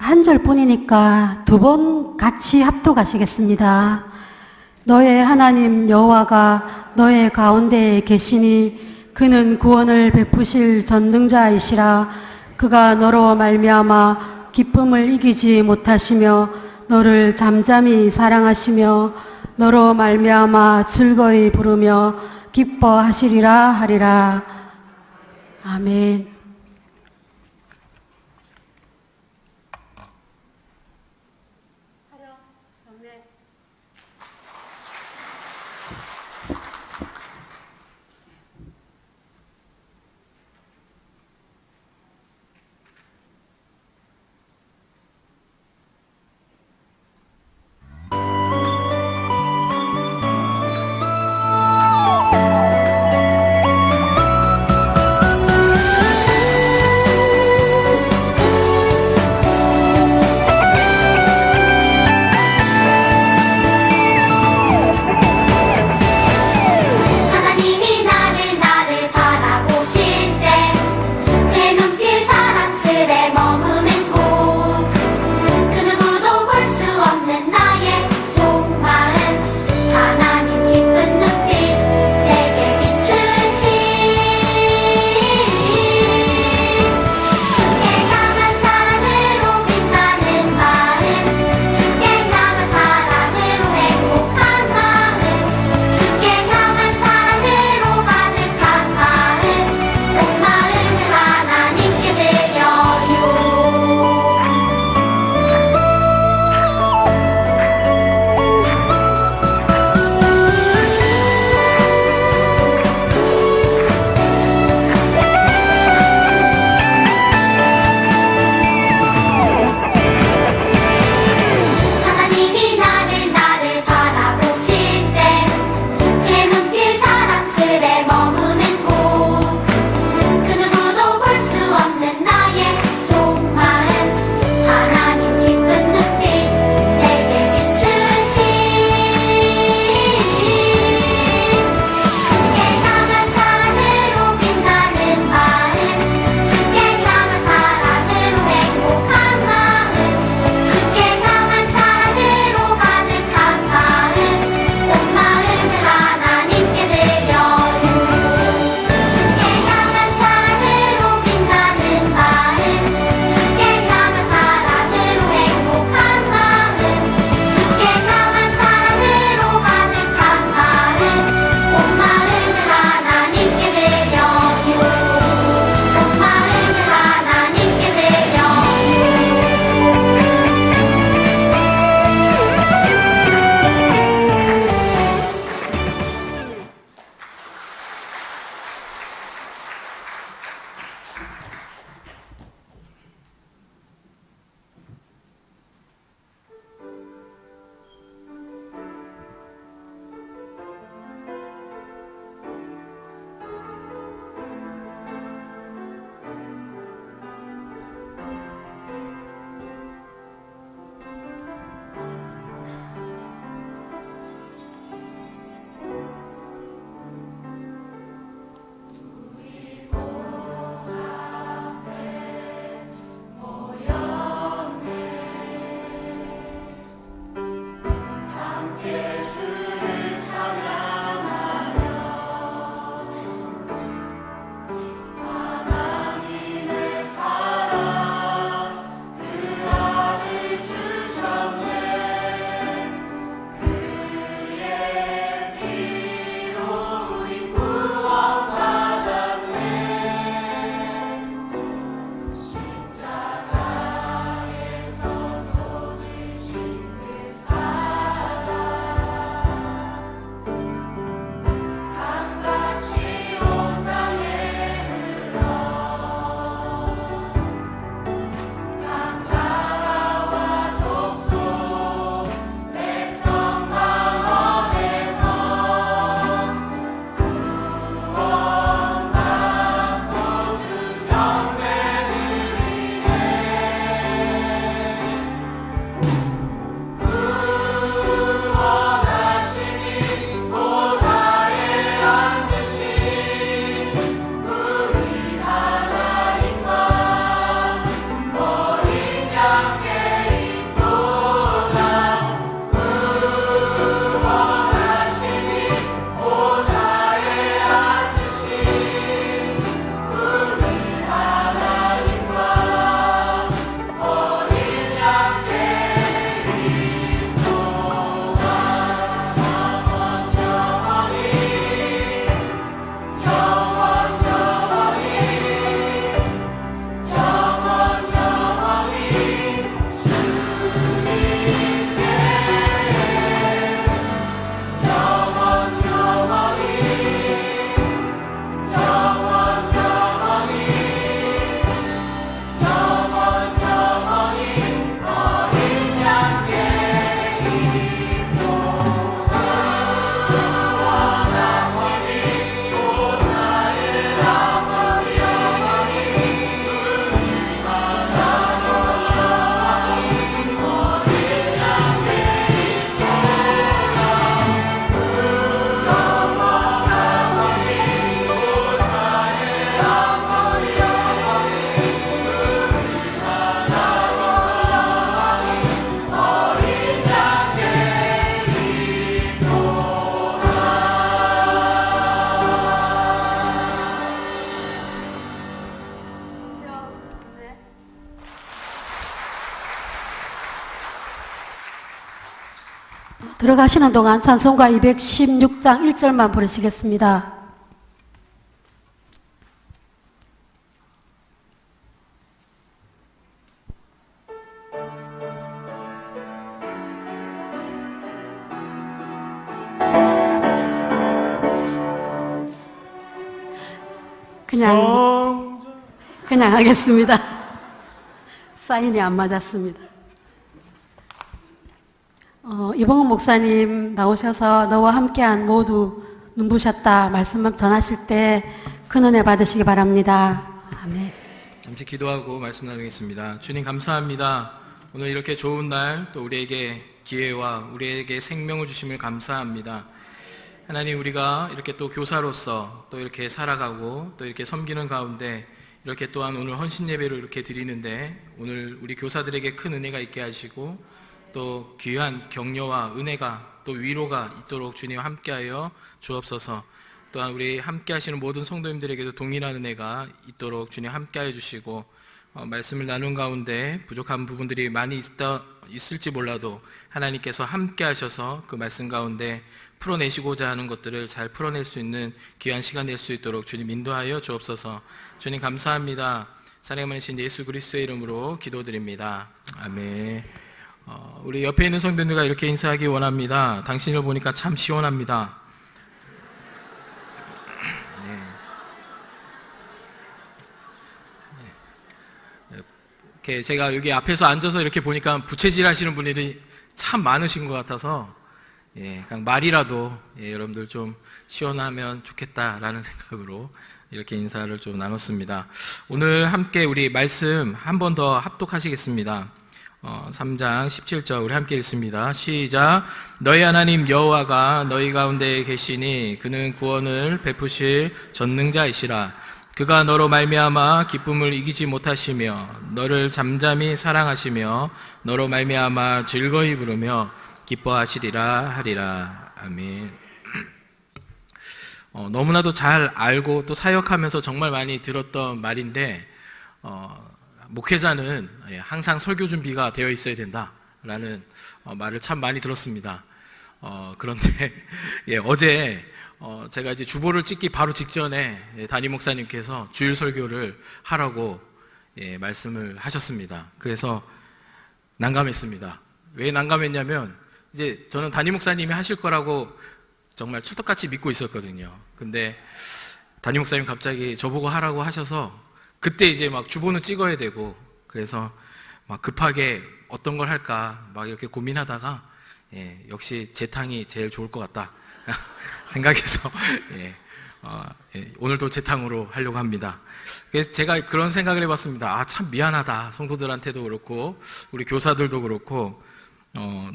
한 절뿐이니까 두 번 같이 합독하시겠습니다. 너의 하나님 여호와가 너의 가운데에 계시니 그는 구원을 베푸실 전능자이시라. 그가 너로 말미암아 기쁨을 이기지 못하시며 너를 잠잠히 사랑하시며 너로 말미암아 즐거이 부르며 기뻐하시리라 하리라. 아멘. 들어가시는 동안 찬송가 216장 1절만 부르시겠습니다. 그냥 하겠습니다. 사인이 안 맞았습니다. 이봉훈 목사님 나오셔서 너와 함께한 모두 눈부셨다 말씀 전하실 때 큰 은혜 받으시기 바랍니다. 아멘. 잠시 기도하고 말씀 나누겠습니다. 주님 감사합니다. 오늘 이렇게 좋은 날 또 우리에게 기회와 우리에게 생명을 주심을 감사합니다. 하나님, 우리가 이렇게 또 교사로서 또 이렇게 살아가고 또 이렇게 섬기는 가운데 이렇게 또한 오늘 헌신 예배를 이렇게 드리는데 오늘 우리 교사들에게 큰 은혜가 있게 하시고 또 귀한 격려와 은혜가 또 위로가 있도록 주님 함께하여 주옵소서. 또한 우리 함께 하시는 모든 성도님들에게도 동일한 은혜가 있도록 주님 함께하여 주시고 말씀을 나눈 가운데 부족한 부분들이 많이 있을지 몰라도 하나님께서 함께 하셔서 그 말씀 가운데 풀어내시고자 하는 것들을 잘 풀어낼 수 있는 귀한 시간 낼 수 있도록 주님 인도하여 주옵소서. 주님 감사합니다. 사랑의 많으신 예수 그리스도의 이름으로 기도드립니다. 아멘. 우리 옆에 있는 성도님들과 이렇게 인사하기 원합니다. 당신을 보니까 참 시원합니다. 이렇게 제가 여기 앞에서 앉아서 이렇게 보니까 부채질 하시는 분들이 참 많으신 것 같아서 그냥 말이라도 여러분들 좀 시원하면 좋겠다라는 생각으로 이렇게 인사를 좀 나눴습니다. 오늘 함께 우리 말씀 한 번 더 합독하시겠습니다. 3장 17절 우리 함께 읽습니다. 시작. 너희 하나님 여호와가 너희 가운데 계시니 그는 구원을 베푸실 전능자이시라. 그가 너로 말미암아 기쁨을 이기지 못하시며 너를 잠잠히 사랑하시며 너로 말미암아 즐거이 부르며 기뻐하시리라 하리라. 아멘. 너무나도 잘 알고 또 사역하면서 정말 많이 들었던 말인데 목회자는 항상 설교 준비가 되어 있어야 된다라는 말을 참 많이 들었습니다. 그런데 어제 제가 이제 주보를 찍기 바로 직전에 담임 목사님께서 주일 설교를 하라고 말씀을 하셨습니다. 그래서 난감했습니다. 왜 난감했냐면 이제 저는 담임 목사님이 하실 거라고 정말 철떡같이 믿고 있었거든요. 근데 담임 목사님 갑자기 저보고 하라고 하셔서 그때 이제 막 주보는 찍어야 되고 그래서 막 급하게 어떤 걸 할까 막 이렇게 고민하다가 역시 재탕이 제일 좋을 것 같다 생각해서 오늘도 재탕으로 하려고 합니다. 그래서 제가 그런 생각을 해봤습니다. 참 미안하다. 성도들한테도 그렇고 우리 교사들도 그렇고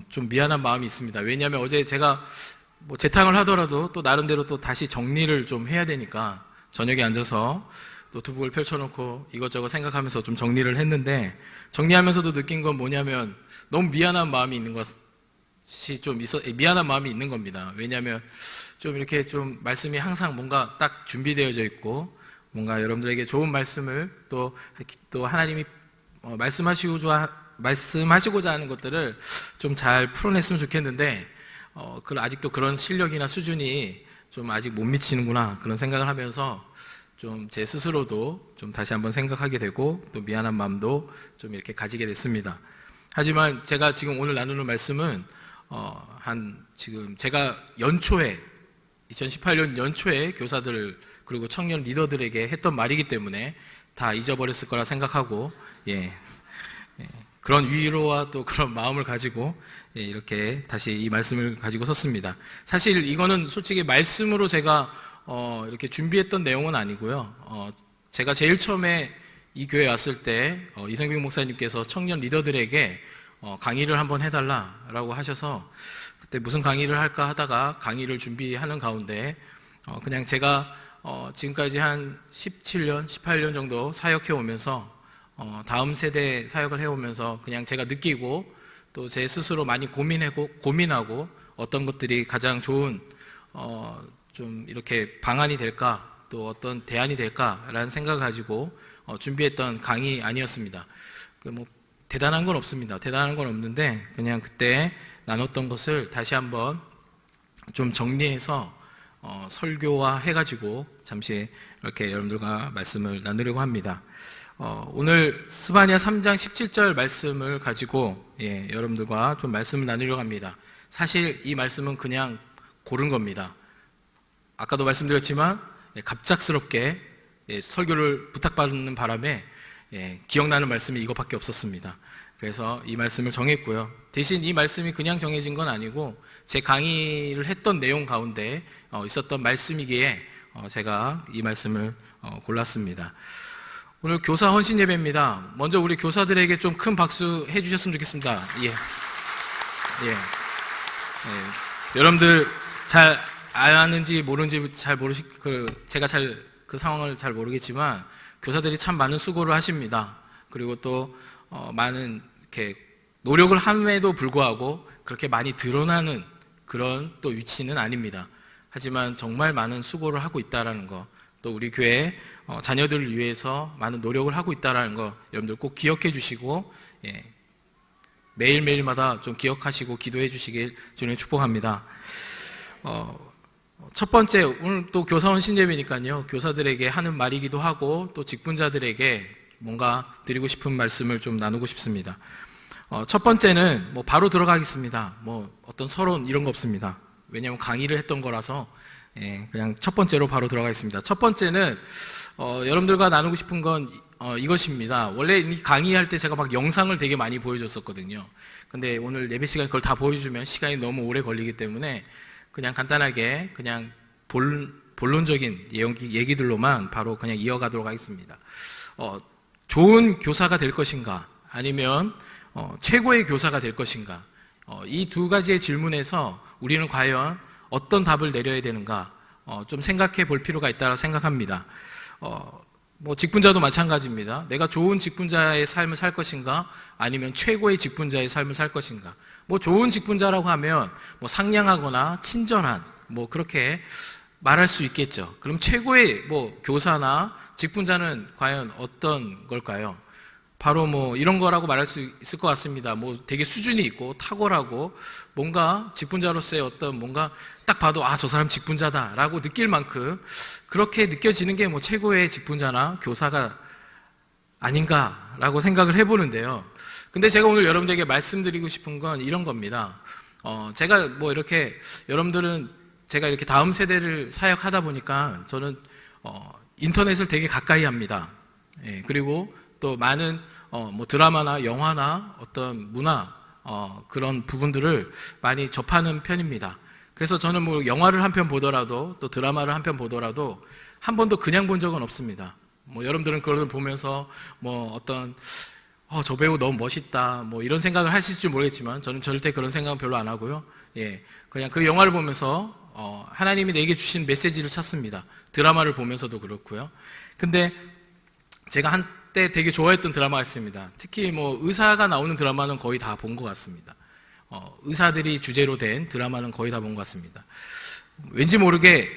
좀 미안한 마음이 있습니다. 왜냐하면 어제 제가 뭐 재탕을 하더라도 또 나름대로 또 다시 정리를 좀 해야 되니까 저녁에 앉아서 노트북을 펼쳐놓고 이것저것 생각하면서 좀 정리를 했는데 정리하면서도 느낀 건 뭐냐면 너무 미안한 마음이 있는 것이 좀 미안한 마음이 있는 겁니다. 왜냐하면 좀 이렇게 좀 말씀이 항상 뭔가 딱 준비되어져 있고 뭔가 여러분들에게 좋은 말씀을 또 하나님이 말씀하시고자 하는 것들을 좀 잘 풀어냈으면 좋겠는데 아직도 그런 실력이나 수준이 좀 아직 못 미치는구나 그런 생각을 하면서 좀 제 스스로도 좀 다시 한번 생각하게 되고 또 미안한 마음도 좀 이렇게 가지게 됐습니다. 하지만 제가 지금 오늘 나누는 말씀은 지금 제가 연초에 2018년 연초에 교사들 그리고 청년 리더들에게 했던 말이기 때문에 다 잊어버렸을 거라 생각하고 그런 위로와 또 그런 마음을 가지고 이렇게 다시 이 말씀을 가지고 섰습니다. 사실 이거는 솔직히 말씀으로 제가 이렇게 준비했던 내용은 아니고요. 제가 제일 처음에 이 교회에 왔을 때 이성빈 목사님께서 청년 리더들에게 강의를 한번 해달라라고 하셔서 그때 무슨 강의를 할까 하다가 강의를 준비하는 가운데 그냥 제가 지금까지 한 17년, 18년 정도 사역해 오면서 다음 세대 사역을 해오면서 그냥 제가 느끼고 또 제 스스로 많이 고민하고 어떤 것들이 가장 좋은 좀 이렇게 방안이 될까 또 어떤 대안이 될까라는 생각을 가지고 준비했던 강의 아니었습니다. 뭐 대단한 건 없습니다. 대단한 건 없는데 그냥 그때 나눴던 것을 다시 한번 좀 정리해서 설교화 해가지고 잠시 이렇게 여러분들과 말씀을 나누려고 합니다. 오늘 스바냐 3장 17절 말씀을 가지고 여러분들과 좀 말씀을 나누려고 합니다. 사실 이 말씀은 그냥 고른 겁니다. 아까도 말씀드렸지만 갑작스럽게 설교를 부탁받는 바람에 기억나는 말씀이 이것밖에 없었습니다. 그래서 이 말씀을 정했고요. 대신 이 말씀이 그냥 정해진 건 아니고 제 강의를 했던 내용 가운데 있었던 말씀이기에 제가 이 말씀을 골랐습니다. 오늘 교사 헌신 예배입니다. 먼저 우리 교사들에게 좀 큰 박수 해주셨으면 좋겠습니다. 여러분들 잘 아는지 모르는지 제가 그 상황을 잘 모르겠지만 교사들이 참 많은 수고를 하십니다. 그리고 또 많은 이렇게 노력을 함에도 불구하고 그렇게 많이 드러나는 그런 또 위치는 아닙니다. 하지만 정말 많은 수고를 하고 있다라는 거, 또 우리 교회 자녀들을 위해서 많은 노력을 하고 있다라는 거 여러분들 꼭 기억해 주시고 매일매일마다 좀 기억하시고 기도해 주시길 주님 축복합니다. 첫 번째, 오늘 또 교사원 신예배니까요, 교사들에게 하는 말이기도 하고 또 직분자들에게 뭔가 드리고 싶은 말씀을 좀 나누고 싶습니다. 첫 번째는 바로 들어가겠습니다. 어떤 서론 이런 거 없습니다. 왜냐하면 강의를 했던 거라서 그냥 첫 번째로 바로 들어가겠습니다. 첫 번째는 여러분들과 나누고 싶은 건 이것입니다. 원래 이 강의할 때 제가 막 영상을 되게 많이 보여줬었거든요. 근데 오늘 예배 시간에 그걸 다 보여주면 시간이 너무 오래 걸리기 때문에 그냥 간단하게 그냥 본론적인 얘기들로만 바로 그냥 이어가도록 하겠습니다. 좋은 교사가 될 것인가 아니면 최고의 교사가 될 것인가, 이 두 가지의 질문에서 우리는 과연 어떤 답을 내려야 되는가 좀 생각해 볼 필요가 있다고 생각합니다. 직분자도 마찬가지입니다. 내가 좋은 직분자의 삶을 살 것인가 아니면 최고의 직분자의 삶을 살 것인가. 좋은 직분자라고 하면 상냥하거나 친절한 그렇게 말할 수 있겠죠. 그럼 최고의 교사나 직분자는 과연 어떤 걸까요? 바로 이런 거라고 말할 수 있을 것 같습니다. 되게 수준이 있고 탁월하고 뭔가 직분자로서의 어떤 뭔가 딱 봐도 저 사람 직분자다라고 느낄 만큼 그렇게 느껴지는 게 최고의 직분자나 교사가 아닌가라고 생각을 해보는데요. 근데 제가 오늘 여러분들에게 말씀드리고 싶은 건 이런 겁니다. 제가 이렇게 여러분들은 제가 이렇게 다음 세대를 사역하다 보니까 저는 인터넷을 되게 가까이 합니다. 그리고 또 많은 드라마나 영화나 어떤 문화 그런 부분들을 많이 접하는 편입니다. 그래서 저는 영화를 한 편 보더라도 또 드라마를 한 편 보더라도 한 번도 그냥 본 적은 없습니다. 여러분들은 그걸 보면서 어떤 저 배우 너무 멋있다 이런 생각을 하실지 모르겠지만 저는 절대 그런 생각은 별로 안 하고요. 그냥 그 영화를 보면서 하나님이 내게 주신 메시지를 찾습니다. 드라마를 보면서도 그렇고요. 근데 제가 한때 되게 좋아했던 드라마가 있습니다. 특히 의사가 나오는 드라마는 거의 다 본 것 같습니다. 의사들이 주제로 된 드라마는 거의 다 본 것 같습니다. 왠지 모르게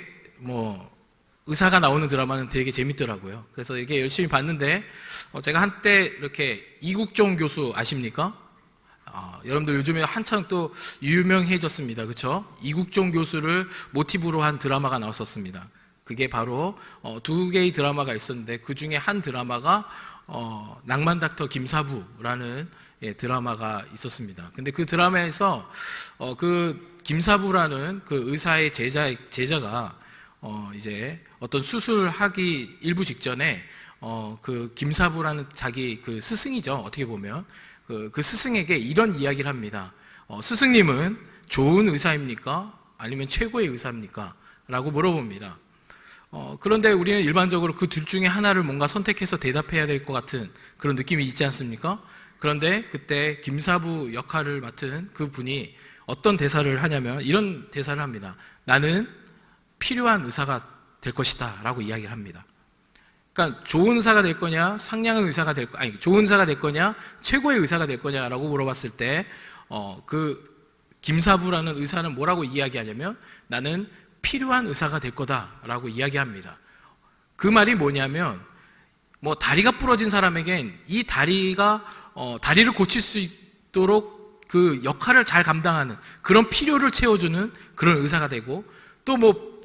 의사가 나오는 드라마는 되게 재밌더라고요. 그래서 이게 열심히 봤는데 제가 한때 이렇게 이국종 교수 아십니까? 여러분들 요즘에 한창 또 유명해졌습니다. 그렇죠? 이국종 교수를 모티브로 한 드라마가 나왔었습니다. 그게 바로 두 개의 드라마가 있었는데 그 중에 한 드라마가 낭만 닥터 김사부라는 드라마가 있었습니다. 근데 그 드라마에서 그 김사부라는 그 의사의 제자가 이제 어떤 수술하기 일부 직전에 그 김사부라는 자기 그 스승이죠. 어떻게 보면 그 스승에게 이런 이야기를 합니다. 스승님은 좋은 의사입니까? 아니면 최고의 의사입니까? 라고 물어봅니다. 그런데 우리는 일반적으로 그 둘 중에 하나를 뭔가 선택해서 대답해야 될 것 같은 그런 느낌이 있지 않습니까? 그런데 그때 김사부 역할을 맡은 그 분이 어떤 대사를 하냐면 이런 대사를 합니다. 나는 필요한 의사가 될 것이다 라고 이야기를 합니다. 그러니까 좋은 의사가 될 거냐, 상냥한 의사가 될 거냐, 좋은 의사가 될 거냐, 최고의 의사가 될 거냐라고 물어봤을 때 그 김사부라는 의사는 뭐라고 이야기하냐면 나는 필요한 의사가 될 거다라고 이야기합니다. 그 말이 뭐냐면 다리가 부러진 사람에겐 이 다리가 다리를 고칠 수 있도록 그 역할을 잘 감당하는 그런 필요를 채워주는 그런 의사가 되고, 또 뭐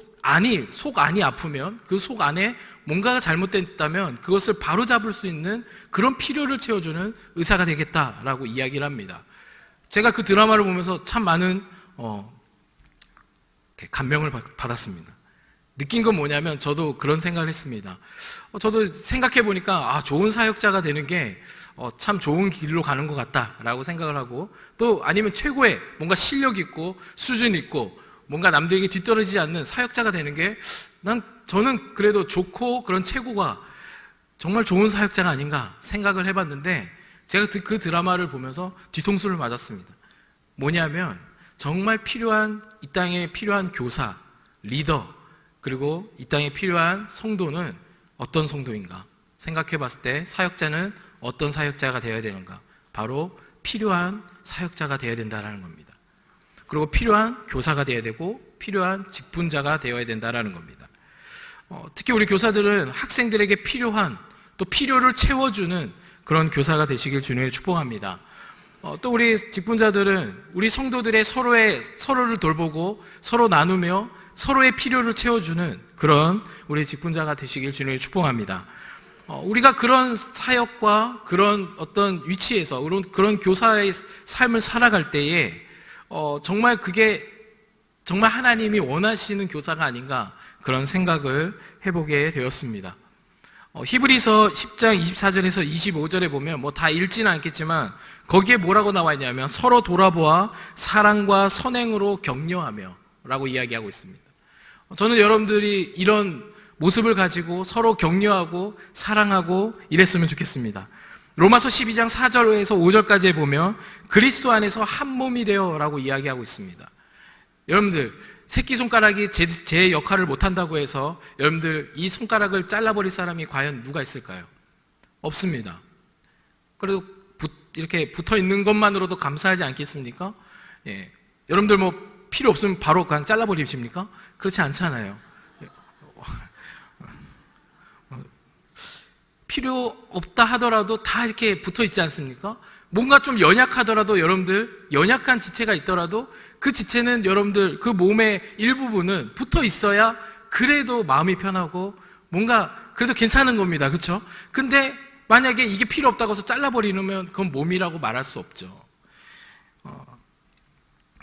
속 안이 아프면 그 속 안에 뭔가가 잘못됐다면 그것을 바로잡을 수 있는 그런 필요를 채워주는 의사가 되겠다라고 이야기를 합니다. 제가 그 드라마를 보면서 참 많은 감명을 받았습니다. 느낀 건 뭐냐면, 저도 그런 생각을 했습니다. 저도 생각해 보니까 좋은 사역자가 되는 게 참 좋은 길로 가는 것 같다라고 생각을 하고, 또 아니면 최고의 뭔가 실력 있고 수준 있고 뭔가 남들에게 뒤떨어지지 않는 사역자가 되는 게 저는 그래도 좋고 그런 최고가 정말 좋은 사역자가 아닌가 생각을 해봤는데, 제가 그 드라마를 보면서 뒤통수를 맞았습니다. 뭐냐면, 정말 이 땅에 필요한 교사, 리더, 그리고 이 땅에 필요한 성도는 어떤 성도인가 생각해 봤을 때, 사역자는 어떤 사역자가 되어야 되는가? 바로 필요한 사역자가 되어야 된다는 겁니다. 그리고 필요한 교사가 되어야 되고 필요한 직분자가 되어야 된다는 겁니다. 특히 우리 교사들은 학생들에게 필요한, 또 필요를 채워주는 그런 교사가 되시길 주님의 축복합니다. 또 우리 직분자들은 우리 성도들의 서로를 돌보고 서로 나누며 서로의 필요를 채워주는 그런 우리 직분자가 되시길 주님의 축복합니다. 우리가 그런 사역과 그런 어떤 위치에서 그런 교사의 삶을 살아갈 때에 정말 그게 정말 하나님이 원하시는 교사가 아닌가, 그런 생각을 해보게 되었습니다. 히브리서 10장 24절에서 25절에 보면 뭐 다 읽지는 않겠지만 거기에 뭐라고 나와 있냐면, 서로 돌아보아 사랑과 선행으로 격려하며 라고 이야기하고 있습니다. 저는 여러분들이 이런 모습을 가지고 서로 격려하고 사랑하고 이랬으면 좋겠습니다. 로마서 12장 4절에서 5절까지에 보면 그리스도 안에서 한 몸이 되어 라고 이야기하고 있습니다. 여러분들, 새끼손가락이 제 역할을 못한다고 해서 여러분들 이 손가락을 잘라버릴 사람이 과연 누가 있을까요? 없습니다. 그래도 이렇게 붙어 있는 것만으로도 감사하지 않겠습니까? 예. 여러분들 뭐 필요 없으면 바로 그냥 잘라버리십니까? 그렇지 않잖아요. 필요 없다 하더라도 다 이렇게 붙어 있지 않습니까? 뭔가 좀 연약하더라도, 여러분들 연약한 지체가 있더라도 그 지체는 여러분들 그 몸의 일부분은 붙어 있어야 그래도 마음이 편하고 뭔가 그래도 괜찮은 겁니다. 그렇죠? 근데 만약에 이게 필요 없다고 해서 잘라버리면 그건 몸이라고 말할 수 없죠.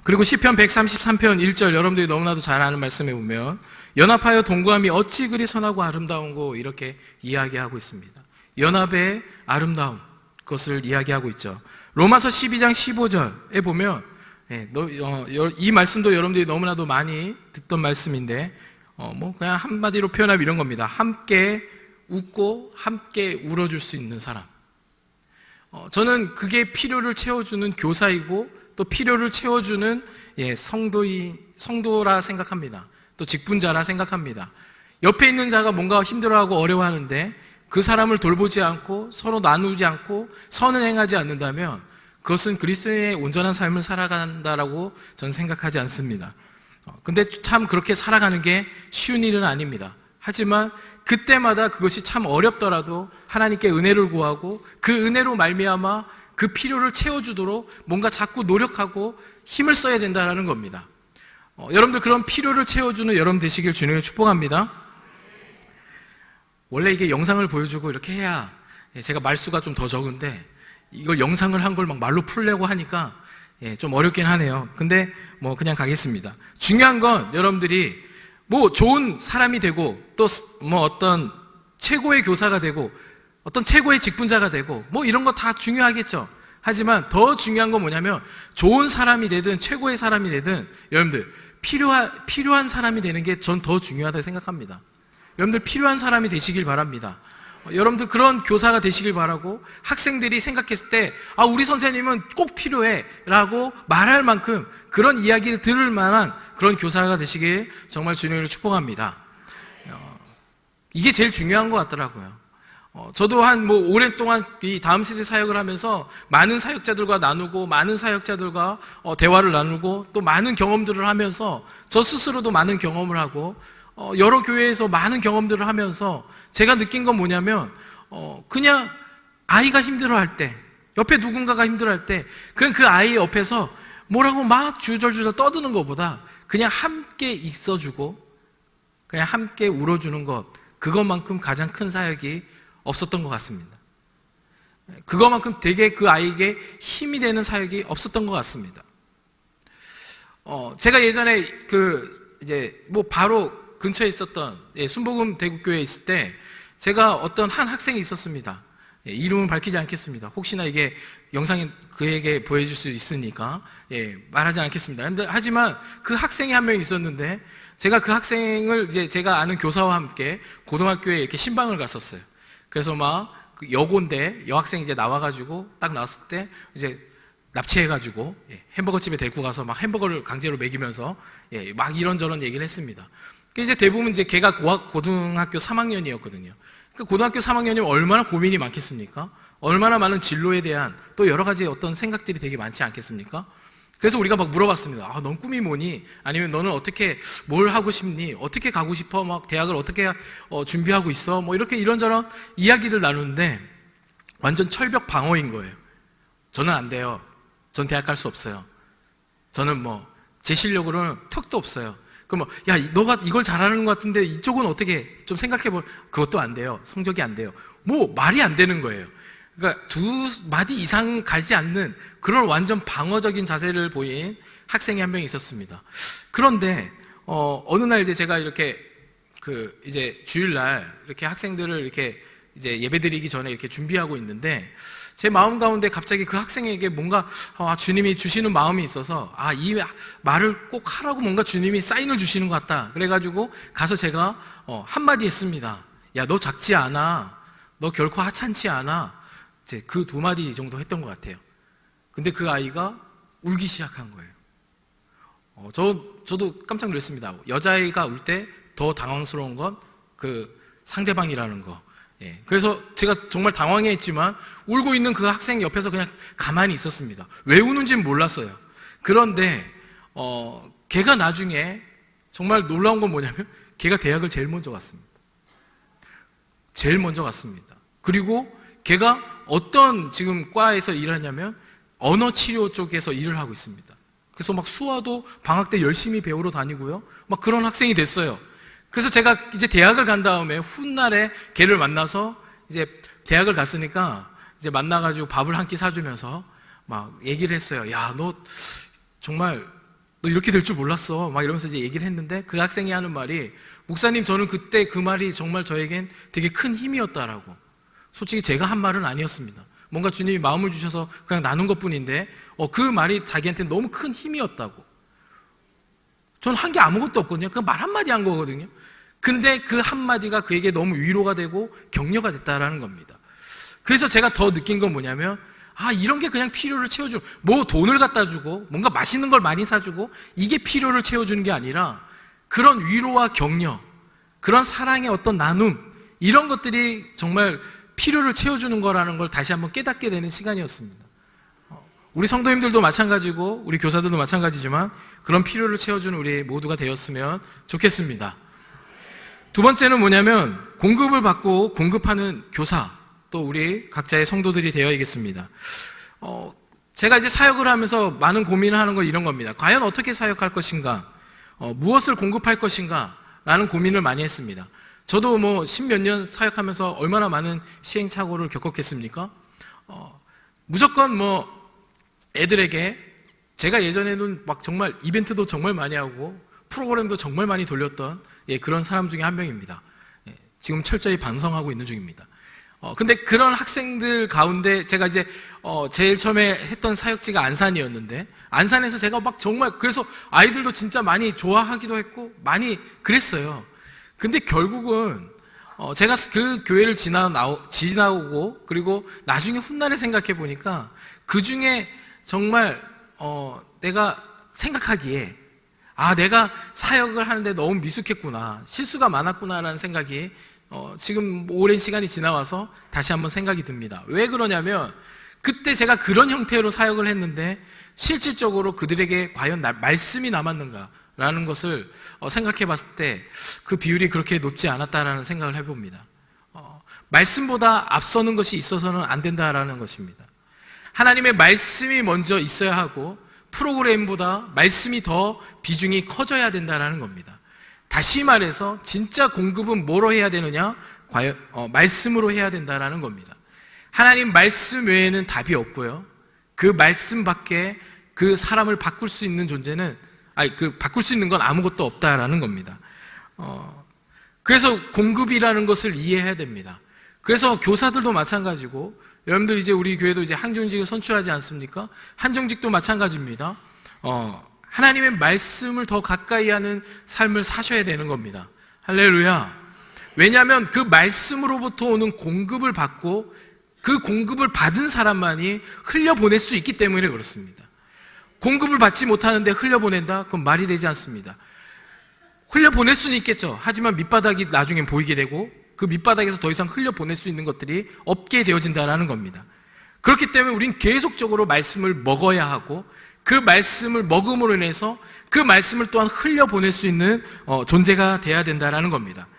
그리고 시편 133편 1절, 여러분들이 너무나도 잘 아는 말씀에 보면 연합하여 동거함이 어찌 그리 선하고 아름다운고 이렇게 이야기하고 있습니다. 연합의 아름다움, 그것을 이야기하고 있죠. 로마서 12장 15절에 보면 이 말씀도 여러분들이 너무나도 많이 듣던 말씀인데 뭐 그냥 한마디로 표현하면 이런 겁니다. 함께 웃고 함께 울어줄 수 있는 사람. 저는 그게 필요를 채워주는 교사이고 또 필요를 채워주는 성도라 생각합니다. 또 직분자라 생각합니다. 옆에 있는 자가 뭔가 힘들어하고 어려워하는데 그 사람을 돌보지 않고 서로 나누지 않고 선을 행하지 않는다면 그것은 그리스도인의 온전한 삶을 살아간다라고 저는 생각하지 않습니다. 근데 참 그렇게 살아가는 게 쉬운 일은 아닙니다. 하지만 그때마다 그것이 참 어렵더라도 하나님께 은혜를 구하고 그 은혜로 말미암아 그 필요를 채워주도록 뭔가 자꾸 노력하고 힘을 써야 된다는 겁니다. 여러분들 그런 필요를 채워주는 여러분 되시길 주님을 축복합니다. 원래 이게 영상을 보여주고 이렇게 해야 제가 말수가 좀 더 적은데 이걸 영상을 한 걸 막 말로 풀려고 하니까 좀 어렵긴 하네요. 근데 뭐 그냥 가겠습니다. 중요한 건 여러분들이 뭐 좋은 사람이 되고 또 뭐 어떤 최고의 교사가 되고 어떤 최고의 직분자가 되고 뭐 이런 거 다 중요하겠죠. 하지만 더 중요한 건 뭐냐면 좋은 사람이 되든 최고의 사람이 되든 여러분들 필요한 사람이 되는 게 전 더 중요하다고 생각합니다. 여러분들 필요한 사람이 되시길 바랍니다. 여러분들 그런 교사가 되시길 바라고, 학생들이 생각했을 때 우리 선생님은 꼭 필요해 라고 말할 만큼 그런 이야기를 들을 만한 그런 교사가 되시길 정말 주님을 축복합니다. 이게 제일 중요한 것 같더라고요. 저도 오랜 동안 이 다음 세대 사역을 하면서 많은 사역자들과 나누고 많은 사역자들과 대화를 나누고 또 많은 경험들을 하면서 저 스스로도 많은 경험을 하고 여러 교회에서 많은 경험들을 하면서 제가 느낀 건 뭐냐면 그냥 아이가 힘들어할 때, 옆에 누군가가 힘들어할 때 그냥 그 아이 옆에서 뭐라고 막 주절주절 떠드는 것보다 그냥 함께 있어주고 그냥 함께 울어주는 것, 그것만큼 가장 큰 사역이 없었던 것 같습니다. 그것만큼 되게 그 아이에게 힘이 되는 사역이 없었던 것 같습니다. 제가 예전에 바로 근처에 있었던 순복음 대국교회에 있을 때 제가 어떤 한 학생이 있었습니다. 이름은 밝히지 않겠습니다. 혹시나 이게 영상이 그에게 보여줄 수 있으니까 말하지 않겠습니다. 하지만 그 학생이 한 명 있었는데 제가 그 학생을 제가 아는 교사와 함께 고등학교에 이렇게 신방을 갔었어요. 그래서 막 여고인데 여학생이 나와가지고 딱 나왔을 때 납치해가지고 햄버거 집에 데리고 가서 막 햄버거를 강제로 먹이면서 막 이런저런 얘기를 했습니다. 대부분 걔가 고등학교 3학년이었거든요. 고등학교 3학년이면 얼마나 고민이 많겠습니까? 얼마나 많은 진로에 대한 또 여러 가지 어떤 생각들이 되게 많지 않겠습니까? 그래서 우리가 막 물어봤습니다. 넌 꿈이 뭐니? 아니면 너는 어떻게 뭘 하고 싶니? 어떻게 가고 싶어? 막 대학을 어떻게 준비하고 있어? 뭐 이렇게 이런저런 이야기들 나누는데 완전 철벽 방어인 거예요. 저는 안 돼요. 전 대학 갈 수 없어요. 저는 제 실력으로는 턱도 없어요. 그럼 야, 너가 이걸 잘하는 것 같은데 이쪽은 어떻게 좀 생각해볼, 그것도 안 돼요. 성적이 안 돼요. 말이 안 되는 거예요. 그러니까 두 마디 이상 가지 않는 그런 완전 방어적인 자세를 보인 학생이 한 명 있었습니다. 그런데 어느 날 제가 이렇게 주일날 이렇게 학생들을 이렇게 예배드리기 전에 이렇게 준비하고 있는데 제 마음 가운데 갑자기 그 학생에게 뭔가 주님이 주시는 마음이 있어서 이 말을 꼭 하라고 뭔가 주님이 사인을 주시는 것 같다. 그래가지고 가서 제가 한마디 했습니다. 야, 너 작지 않아. 너 결코 하찮지 않아. 그 두 마디 정도 했던 것 같아요. 근데 그 아이가 울기 시작한 거예요. 저도 깜짝 놀랐습니다. 여자아이가 울 때 더 당황스러운 건 그 상대방이라는 거. 그래서 제가 정말 당황했지만 울고 있는 그 학생 옆에서 그냥 가만히 있었습니다. 왜 우는지는 몰랐어요. 그런데 걔가 나중에 정말 놀라운 건 뭐냐면 걔가 대학을 제일 먼저 갔습니다. 제일 먼저 갔습니다. 그리고 걔가 어떤 지금 과에서 일하냐면 언어 치료 쪽에서 일을 하고 있습니다. 그래서 막 수화도 방학 때 열심히 배우러 다니고요. 막 그런 학생이 됐어요. 그래서 제가 대학을 간 다음에 훗날에 걔를 만나서 대학을 갔으니까 만나가지고 밥을 한 끼 사주면서 막 얘기를 했어요. 야, 너 정말 너 이렇게 될 줄 몰랐어. 막 이러면서 얘기를 했는데 그 학생이 하는 말이, 목사님, 저는 그때 그 말이 정말 저에겐 되게 큰 힘이었다라고. 솔직히 제가 한 말은 아니었습니다. 뭔가 주님이 마음을 주셔서 그냥 나눈 것뿐인데 그 말이 자기한테 너무 큰 힘이었다고. 저는 한 게 아무것도 없거든요. 그 말 한마디 한 거거든요. 근데 그 한마디가 그에게 너무 위로가 되고 격려가 됐다라는 겁니다. 그래서 제가 더 느낀 건 뭐냐면 이런 게 그냥 필요를 채워주고 돈을 갖다 주고 뭔가 맛있는 걸 많이 사주고 이게 필요를 채워주는 게 아니라 그런 위로와 격려, 그런 사랑의 어떤 나눔, 이런 것들이 정말 필요를 채워주는 거라는 걸 다시 한번 깨닫게 되는 시간이었습니다. 우리 성도님들도 마찬가지고 우리 교사들도 마찬가지지만 그런 필요를 채워주는 우리 모두가 되었으면 좋겠습니다. 두 번째는 뭐냐면 공급을 받고 공급하는 교사, 또 우리 각자의 성도들이 되어야겠습니다. 제가 사역을 하면서 많은 고민을 하는 건 이런 겁니다. 과연 어떻게 사역할 것인가? 무엇을 공급할 것인가? 라는 고민을 많이 했습니다. 저도 십몇 년 사역하면서 얼마나 많은 시행착오를 겪었겠습니까? 무조건 애들에게 제가 예전에는 막 정말 이벤트도 정말 많이 하고 프로그램도 정말 많이 돌렸던 그런 사람 중에 한 명입니다. 지금 철저히 반성하고 있는 중입니다. 근데 그런 학생들 가운데 제가 제일 처음에 했던 사역지가 안산이었는데 안산에서 제가 막 정말 그래서 아이들도 진짜 많이 좋아하기도 했고 많이 그랬어요. 근데 결국은 제가 그 교회를 지나오고 그리고 나중에 훗날에 생각해 보니까 그 중에 정말 내가 생각하기에 내가 사역을 하는데 너무 미숙했구나, 실수가 많았구나라는 생각이 지금 오랜 시간이 지나와서 다시 한번 생각이 듭니다. 왜 그러냐면 그때 제가 그런 형태로 사역을 했는데 실질적으로 그들에게 과연 말씀이 남았는가라는 것을 생각해 봤을 때 그 비율이 그렇게 높지 않았다라는 생각을 해봅니다. 말씀보다 앞서는 것이 있어서는 안 된다라는 것입니다. 하나님의 말씀이 먼저 있어야 하고 프로그램보다 말씀이 더 비중이 커져야 된다는 겁니다. 다시 말해서 진짜 공급은 뭐로 해야 되느냐? 과연 말씀으로 해야 된다는 겁니다. 하나님 말씀 외에는 답이 없고요. 그 말씀 밖에 그 사람을 바꿀 수 있는 존재는 바꿀 수 있는 건 아무것도 없다라는 겁니다. 그래서 공급이라는 것을 이해해야 됩니다. 그래서 교사들도 마찬가지고, 여러분들 이제 우리 교회도 이제 한정직을 선출하지 않습니까? 한정직도 마찬가지입니다. 하나님의 말씀을 더 가까이 하는 삶을 사셔야 되는 겁니다. 할렐루야. 왜냐하면 그 말씀으로부터 오는 공급을 받고 그 공급을 받은 사람만이 흘려보낼 수 있기 때문에 그렇습니다. 공급을 받지 못하는데 흘려보낸다? 그건 말이 되지 않습니다. 흘려보낼 수는 있겠죠. 하지만 밑바닥이 나중에 보이게 되고 그 밑바닥에서 더 이상 흘려보낼 수 있는 것들이 없게 되어진다는 겁니다. 그렇기 때문에 우린 계속적으로 말씀을 먹어야 하고, 그 말씀을 먹음으로 인해서 그 말씀을 또한 흘려보낼 수 있는 존재가 돼야 된다는 겁니다.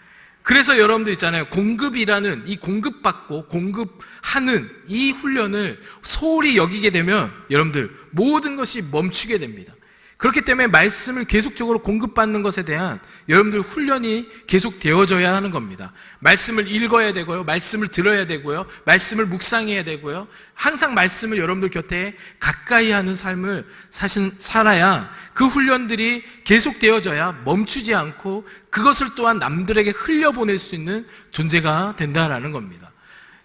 그래서 여러분들 있잖아요. 공급이라는 이 공급받고 공급하는 이 훈련을 소홀히 여기게 되면 여러분들 모든 것이 멈추게 됩니다. 그렇기 때문에 말씀을 계속적으로 공급받는 것에 대한 여러분들 훈련이 계속 되어져야 하는 겁니다. 말씀을 읽어야 되고요, 말씀을 들어야 되고요, 말씀을 묵상해야 되고요, 항상 말씀을 여러분들 곁에 가까이 하는 삶을 살아야 그 훈련들이 계속 되어져야 멈추지 않고 그것을 또한 남들에게 흘려보낼 수 있는 존재가 된다라는 겁니다.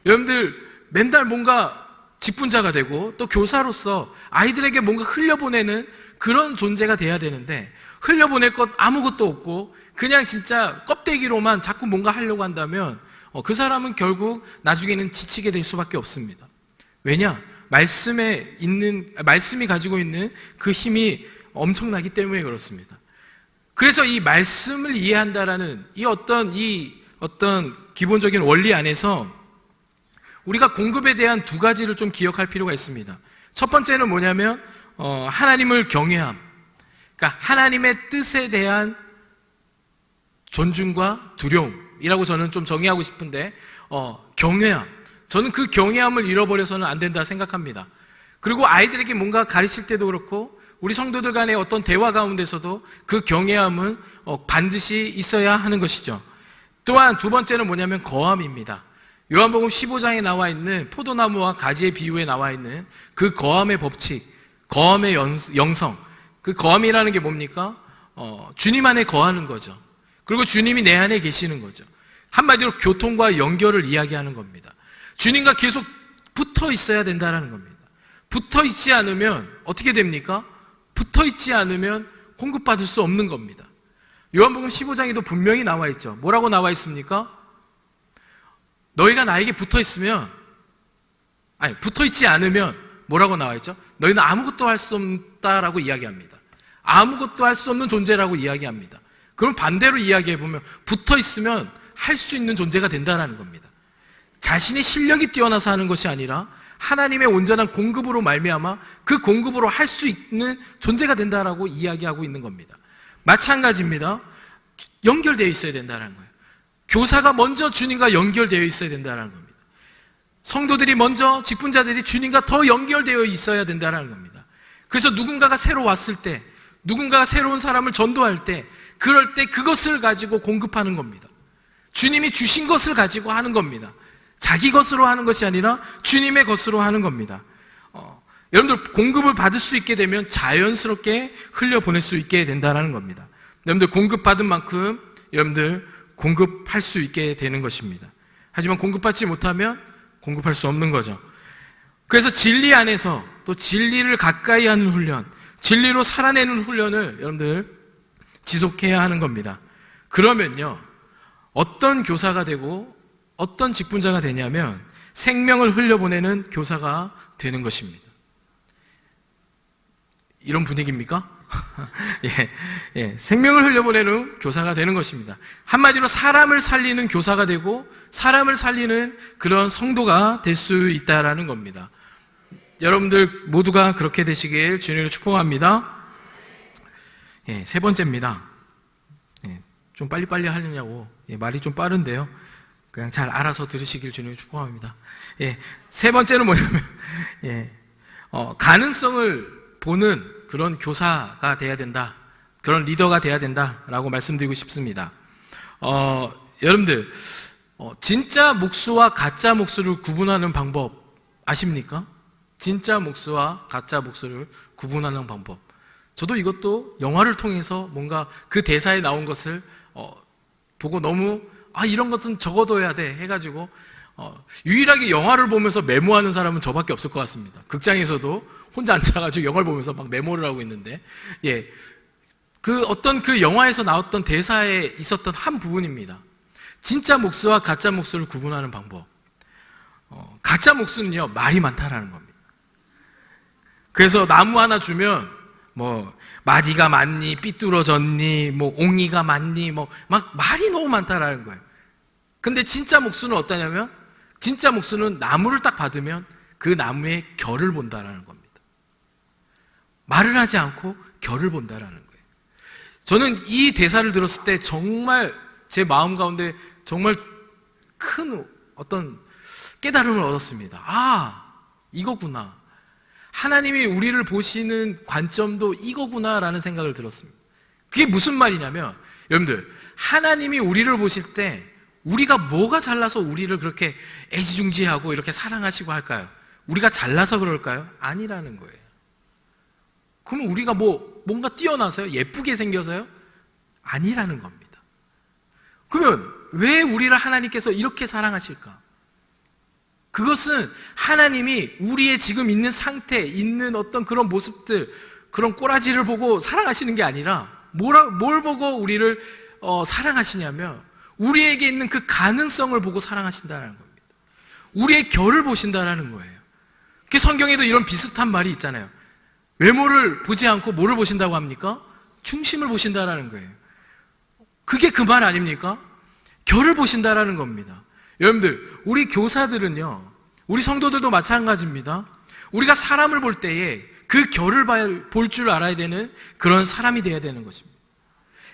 여러분들 맨날 뭔가 직분자가 되고 또 교사로서 아이들에게 뭔가 흘려보내는 그런 존재가 돼야 되는데, 흘려보낼 것 아무것도 없고 그냥 진짜 껍데기로만 자꾸 뭔가 하려고 한다면 그 사람은 결국 나중에는 지치게 될 수밖에 없습니다. 왜냐? 말씀이 가지고 있는 그 힘이 엄청나기 때문에 그렇습니다. 그래서 이 말씀을 이해한다라는 이 어떤 기본적인 원리 안에서 우리가 공급에 대한 두 가지를 좀 기억할 필요가 있습니다. 첫 번째는 뭐냐면 하나님을 경외함. 그러니까 하나님의 뜻에 대한 존중과 두려움이라고 저는 좀 정의하고 싶은데, 경외함. 저는 그 경외함을 잃어버려서는 안 된다 생각합니다. 그리고 아이들에게 뭔가 가르칠 때도 그렇고 우리 성도들 간의 어떤 대화 가운데서도 그 경외함은 반드시 있어야 하는 것이죠. 또한 두 번째는 뭐냐면 거함입니다. 요한복음 15장에 나와 있는 포도나무와 가지의 비유에 나와 있는 그 거함의 법칙, 거함의 영성. 그 거함이라는 게 뭡니까? 주님 안에 거하는 거죠. 그리고 주님이 내 안에 계시는 거죠. 한마디로 교통과 연결을 이야기하는 겁니다. 주님과 계속 붙어 있어야 된다는 겁니다. 붙어 있지 않으면 어떻게 됩니까? 붙어 있지 않으면 공급받을 수 없는 겁니다. 요한복음 15장에도 분명히 나와 있죠. 뭐라고 나와 있습니까? 너희가 나에게 붙어 있지 않으면 뭐라고 나와 있죠? 너희는 아무것도 할 수 없다라고 이야기합니다. 아무것도 할 수 없는 존재라고 이야기합니다. 그럼 반대로 이야기해보면 붙어 있으면 할 수 있는 존재가 된다는 겁니다. 자신의 실력이 뛰어나서 하는 것이 아니라 하나님의 온전한 공급으로 말미암아 그 공급으로 할 수 있는 존재가 된다라고 이야기하고 있는 겁니다. 마찬가지입니다. 연결되어 있어야 된다는 거예요. 교사가 먼저 주님과 연결되어 있어야 된다는 겁니다. 성도들이 먼저, 직분자들이 주님과 더 연결되어 있어야 된다는 겁니다. 그래서 누군가가 새로 왔을 때, 누군가가 새로운 사람을 전도할 때, 그럴 때 그것을 가지고 공급하는 겁니다. 주님이 주신 것을 가지고 하는 겁니다. 자기 것으로 하는 것이 아니라 주님의 것으로 하는 겁니다. 여러분들 공급을 받을 수 있게 되면 자연스럽게 흘려보낼 수 있게 된다는 겁니다. 여러분들 공급받은 만큼 여러분들 공급할 수 있게 되는 것입니다. 하지만 공급받지 못하면 공급할 수 없는 거죠. 그래서 진리 안에서 또 진리를 가까이 하는 훈련, 진리로 살아내는 훈련을 여러분들 지속해야 하는 겁니다. 그러면요, 어떤 교사가 되고 어떤 직분자가 되냐면 생명을 흘려보내는 교사가 되는 것입니다. 이런 분위기입니까? 생명을 흘려보내는 교사가 되는 것입니다. 한마디로 사람을 살리는 교사가 되고 사람을 살리는 그런 성도가 될 수 있다라는 겁니다. 여러분들 모두가 그렇게 되시길 주님으로 축복합니다. 세 번째입니다. 좀 빨리빨리 하느냐고 말이 좀 빠른데요. 그냥 잘 알아서 들으시길 주님으로 축복합니다. 세 번째는 뭐냐면 가능성을 보는 그런 교사가 돼야 된다, 그런 리더가 돼야 된다라고 말씀드리고 싶습니다. 여러분들, 진짜 목수와 가짜 목수를 구분하는 방법 아십니까? 진짜 목수와 가짜 목수를 구분하는 방법. 저도 이것도 영화를 통해서 뭔가 그 대사에 나온 것을 보고 너무 이런 것은 적어둬야 돼 해가지고 유일하게 영화를 보면서 메모하는 사람은 저밖에 없을 것 같습니다. 극장에서도 혼자 앉아가지고 영화를 보면서 막 메모를 하고 있는데, 그 영화에서 나왔던 대사에 있었던 한 부분입니다. 진짜 목수와 가짜 목수를 구분하는 방법. 가짜 목수는요, 말이 많다라는 겁니다. 그래서 나무 하나 주면 마디가 많니, 삐뚤어졌니, 옹이가 많니, 막 말이 너무 많다라는 거예요. 근데 진짜 목수는 어떠냐면, 진짜 목수는 나무를 딱 받으면 그 나무의 결을 본다라는 겁니다. 말을 하지 않고 결을 본다라는 거예요. 저는 이 대사를 들었을 때 정말 제 마음 가운데 정말 큰 어떤 깨달음을 얻었습니다. 이거구나. 하나님이 우리를 보시는 관점도 이거구나라는 생각을 들었습니다. 그게 무슨 말이냐면, 여러분들, 하나님이 우리를 보실 때 우리가 뭐가 잘나서 우리를 그렇게 애지중지하고 이렇게 사랑하시고 할까요? 우리가 잘나서 그럴까요? 아니라는 거예요. 그러면 우리가 뭔가 뛰어나서요? 예쁘게 생겨서요? 아니라는 겁니다. 그러면 왜 우리를 하나님께서 이렇게 사랑하실까? 그것은 하나님이 우리의 지금 있는 상태, 있는 어떤 그런 모습들, 그런 꼬라지를 보고 사랑하시는 게 아니라 뭘 보고 우리를 사랑하시냐면, 우리에게 있는 그 가능성을 보고 사랑하신다는 겁니다. 우리의 결을 보신다는 거예요. 그 성경에도 이런 비슷한 말이 있잖아요. 외모를 보지 않고 뭐를 보신다고 합니까? 중심을 보신다는 거예요. 그게 그 말 아닙니까? 결을 보신다는 겁니다. 여러분들, 우리 교사들은요, 우리 성도들도 마찬가지입니다. 우리가 사람을 볼 때에 그 결을 볼 줄 알아야 되는 그런 사람이 돼야 되는 것입니다.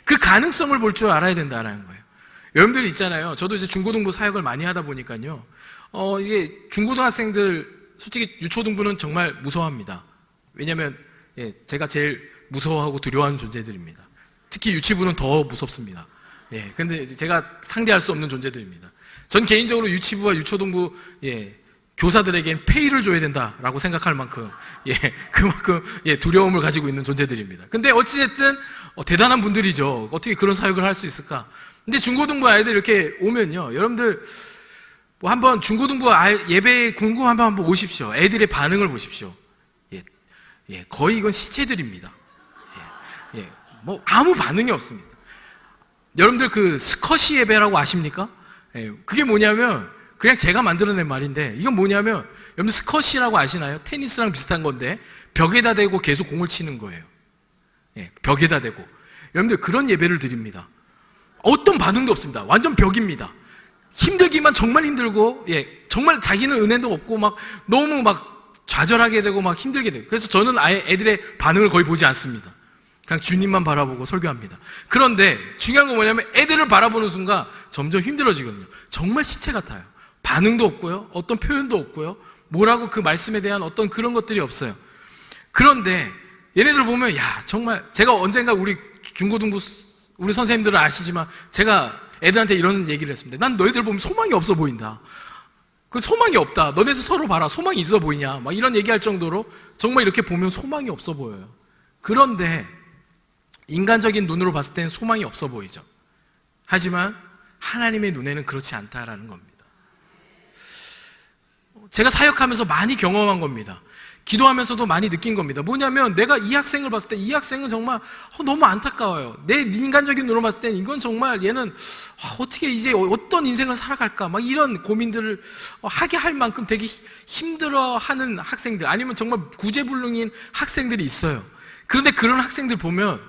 그 가능성을 볼 줄 알아야 된다는 거예요. 여러분들 있잖아요. 저도 이제 중고등부 사역을 많이 하다 보니까요. 이게 중고등학생들, 솔직히 유초등부는 정말 무서워합니다. 왜냐면, 제가 제일 무서워하고 두려워하는 존재들입니다. 특히 유치부는 더 무섭습니다. 근데 제가 상대할 수 없는 존재들입니다. 전 개인적으로 유치부와 유초등부, 교사들에겐 페이를 줘야 된다라고 생각할 만큼, 그만큼, 두려움을 가지고 있는 존재들입니다. 근데 어찌됐든, 대단한 분들이죠. 어떻게 그런 사역을 할 수 있을까? 근데 중고등부 아이들 이렇게 오면요, 여러분들, 한번 중고등부 예배 궁금하면 한번 오십시오. 애들의 반응을 보십시오. 거의 이건 시체들입니다. 아무 반응이 없습니다. 여러분들 그 스쿼시 예배라고 아십니까? 그게 뭐냐면, 그냥 제가 만들어낸 말인데, 이건 뭐냐면, 여러분들 스쿼시라고 아시나요? 테니스랑 비슷한 건데, 벽에다 대고 계속 공을 치는 거예요. 벽에다 대고. 여러분들 그런 예배를 드립니다. 어떤 반응도 없습니다. 완전 벽입니다. 힘들기만 정말 힘들고, 정말 자기는 은혜도 없고, 너무 좌절하게 되고, 힘들게 되고. 그래서 저는 아예 애들의 반응을 거의 보지 않습니다. 그냥 주님만 바라보고 설교합니다. 그런데 중요한 건 뭐냐면, 애들을 바라보는 순간 점점 힘들어지거든요. 정말 시체 같아요. 반응도 없고요, 어떤 표현도 없고요, 뭐라고 그 말씀에 대한 어떤 그런 것들이 없어요. 그런데 얘네들 보면, 정말 제가 언젠가 우리 중고등부 우리 선생님들은 아시지만 제가 애들한테 이런 얘기를 했습니다. 난 너희들 보면 소망이 없어 보인다. 그 소망이 없다. 너네들 서로 봐라. 소망이 있어 보이냐. 이런 얘기할 정도로 정말 이렇게 보면 소망이 없어 보여요. 그런데 인간적인 눈으로 봤을 때는 소망이 없어 보이죠. 하지만 하나님의 눈에는 그렇지 않다라는 겁니다. 제가 사역하면서 많이 경험한 겁니다. 기도하면서도 많이 느낀 겁니다. 뭐냐면, 내가 이 학생을 봤을 때 이 학생은 정말 너무 안타까워요. 내 인간적인 눈으로 봤을 때는 이건 정말 얘는 어떻게 이제 어떤 인생을 살아갈까, 이런 고민들을 하게 할 만큼 되게 힘들어하는 학생들, 아니면 정말 구제불능인 학생들이 있어요. 그런데 그런 학생들 보면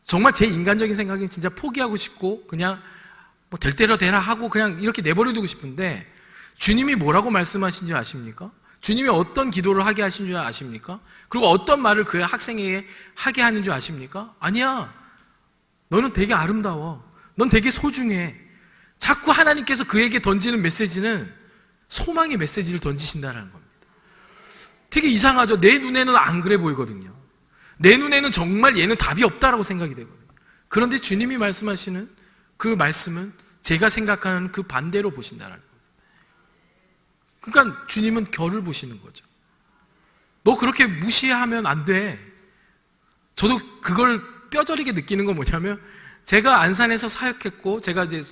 정말 제 인간적인 생각엔 진짜 포기하고 싶고, 그냥 될 대로 되라 하고 그냥 이렇게 내버려두고 싶은데, 주님이 뭐라고 말씀하신지 아십니까? 주님이 어떤 기도를 하게 하신 줄 아십니까? 그리고 어떤 말을 그 학생에게 하게 하는 줄 아십니까? 아니야. 너는 되게 아름다워. 넌 되게 소중해. 자꾸 하나님께서 그에게 던지는 메시지는 소망의 메시지를 던지신다는 겁니다. 되게 이상하죠. 내 눈에는 안 그래 보이거든요. 내 눈에는 정말 얘는 답이 없다라고 생각이 되거든요. 그런데 주님이 말씀하시는 그 말씀은 제가 생각하는 그 반대로 보신다라는 거예요. 그러니까 주님은 결을 보시는 거죠. 너 그렇게 무시하면 안 돼. 저도 그걸 뼈저리게 느끼는 건 뭐냐면, 제가 안산에서 사역했고, 제가 이제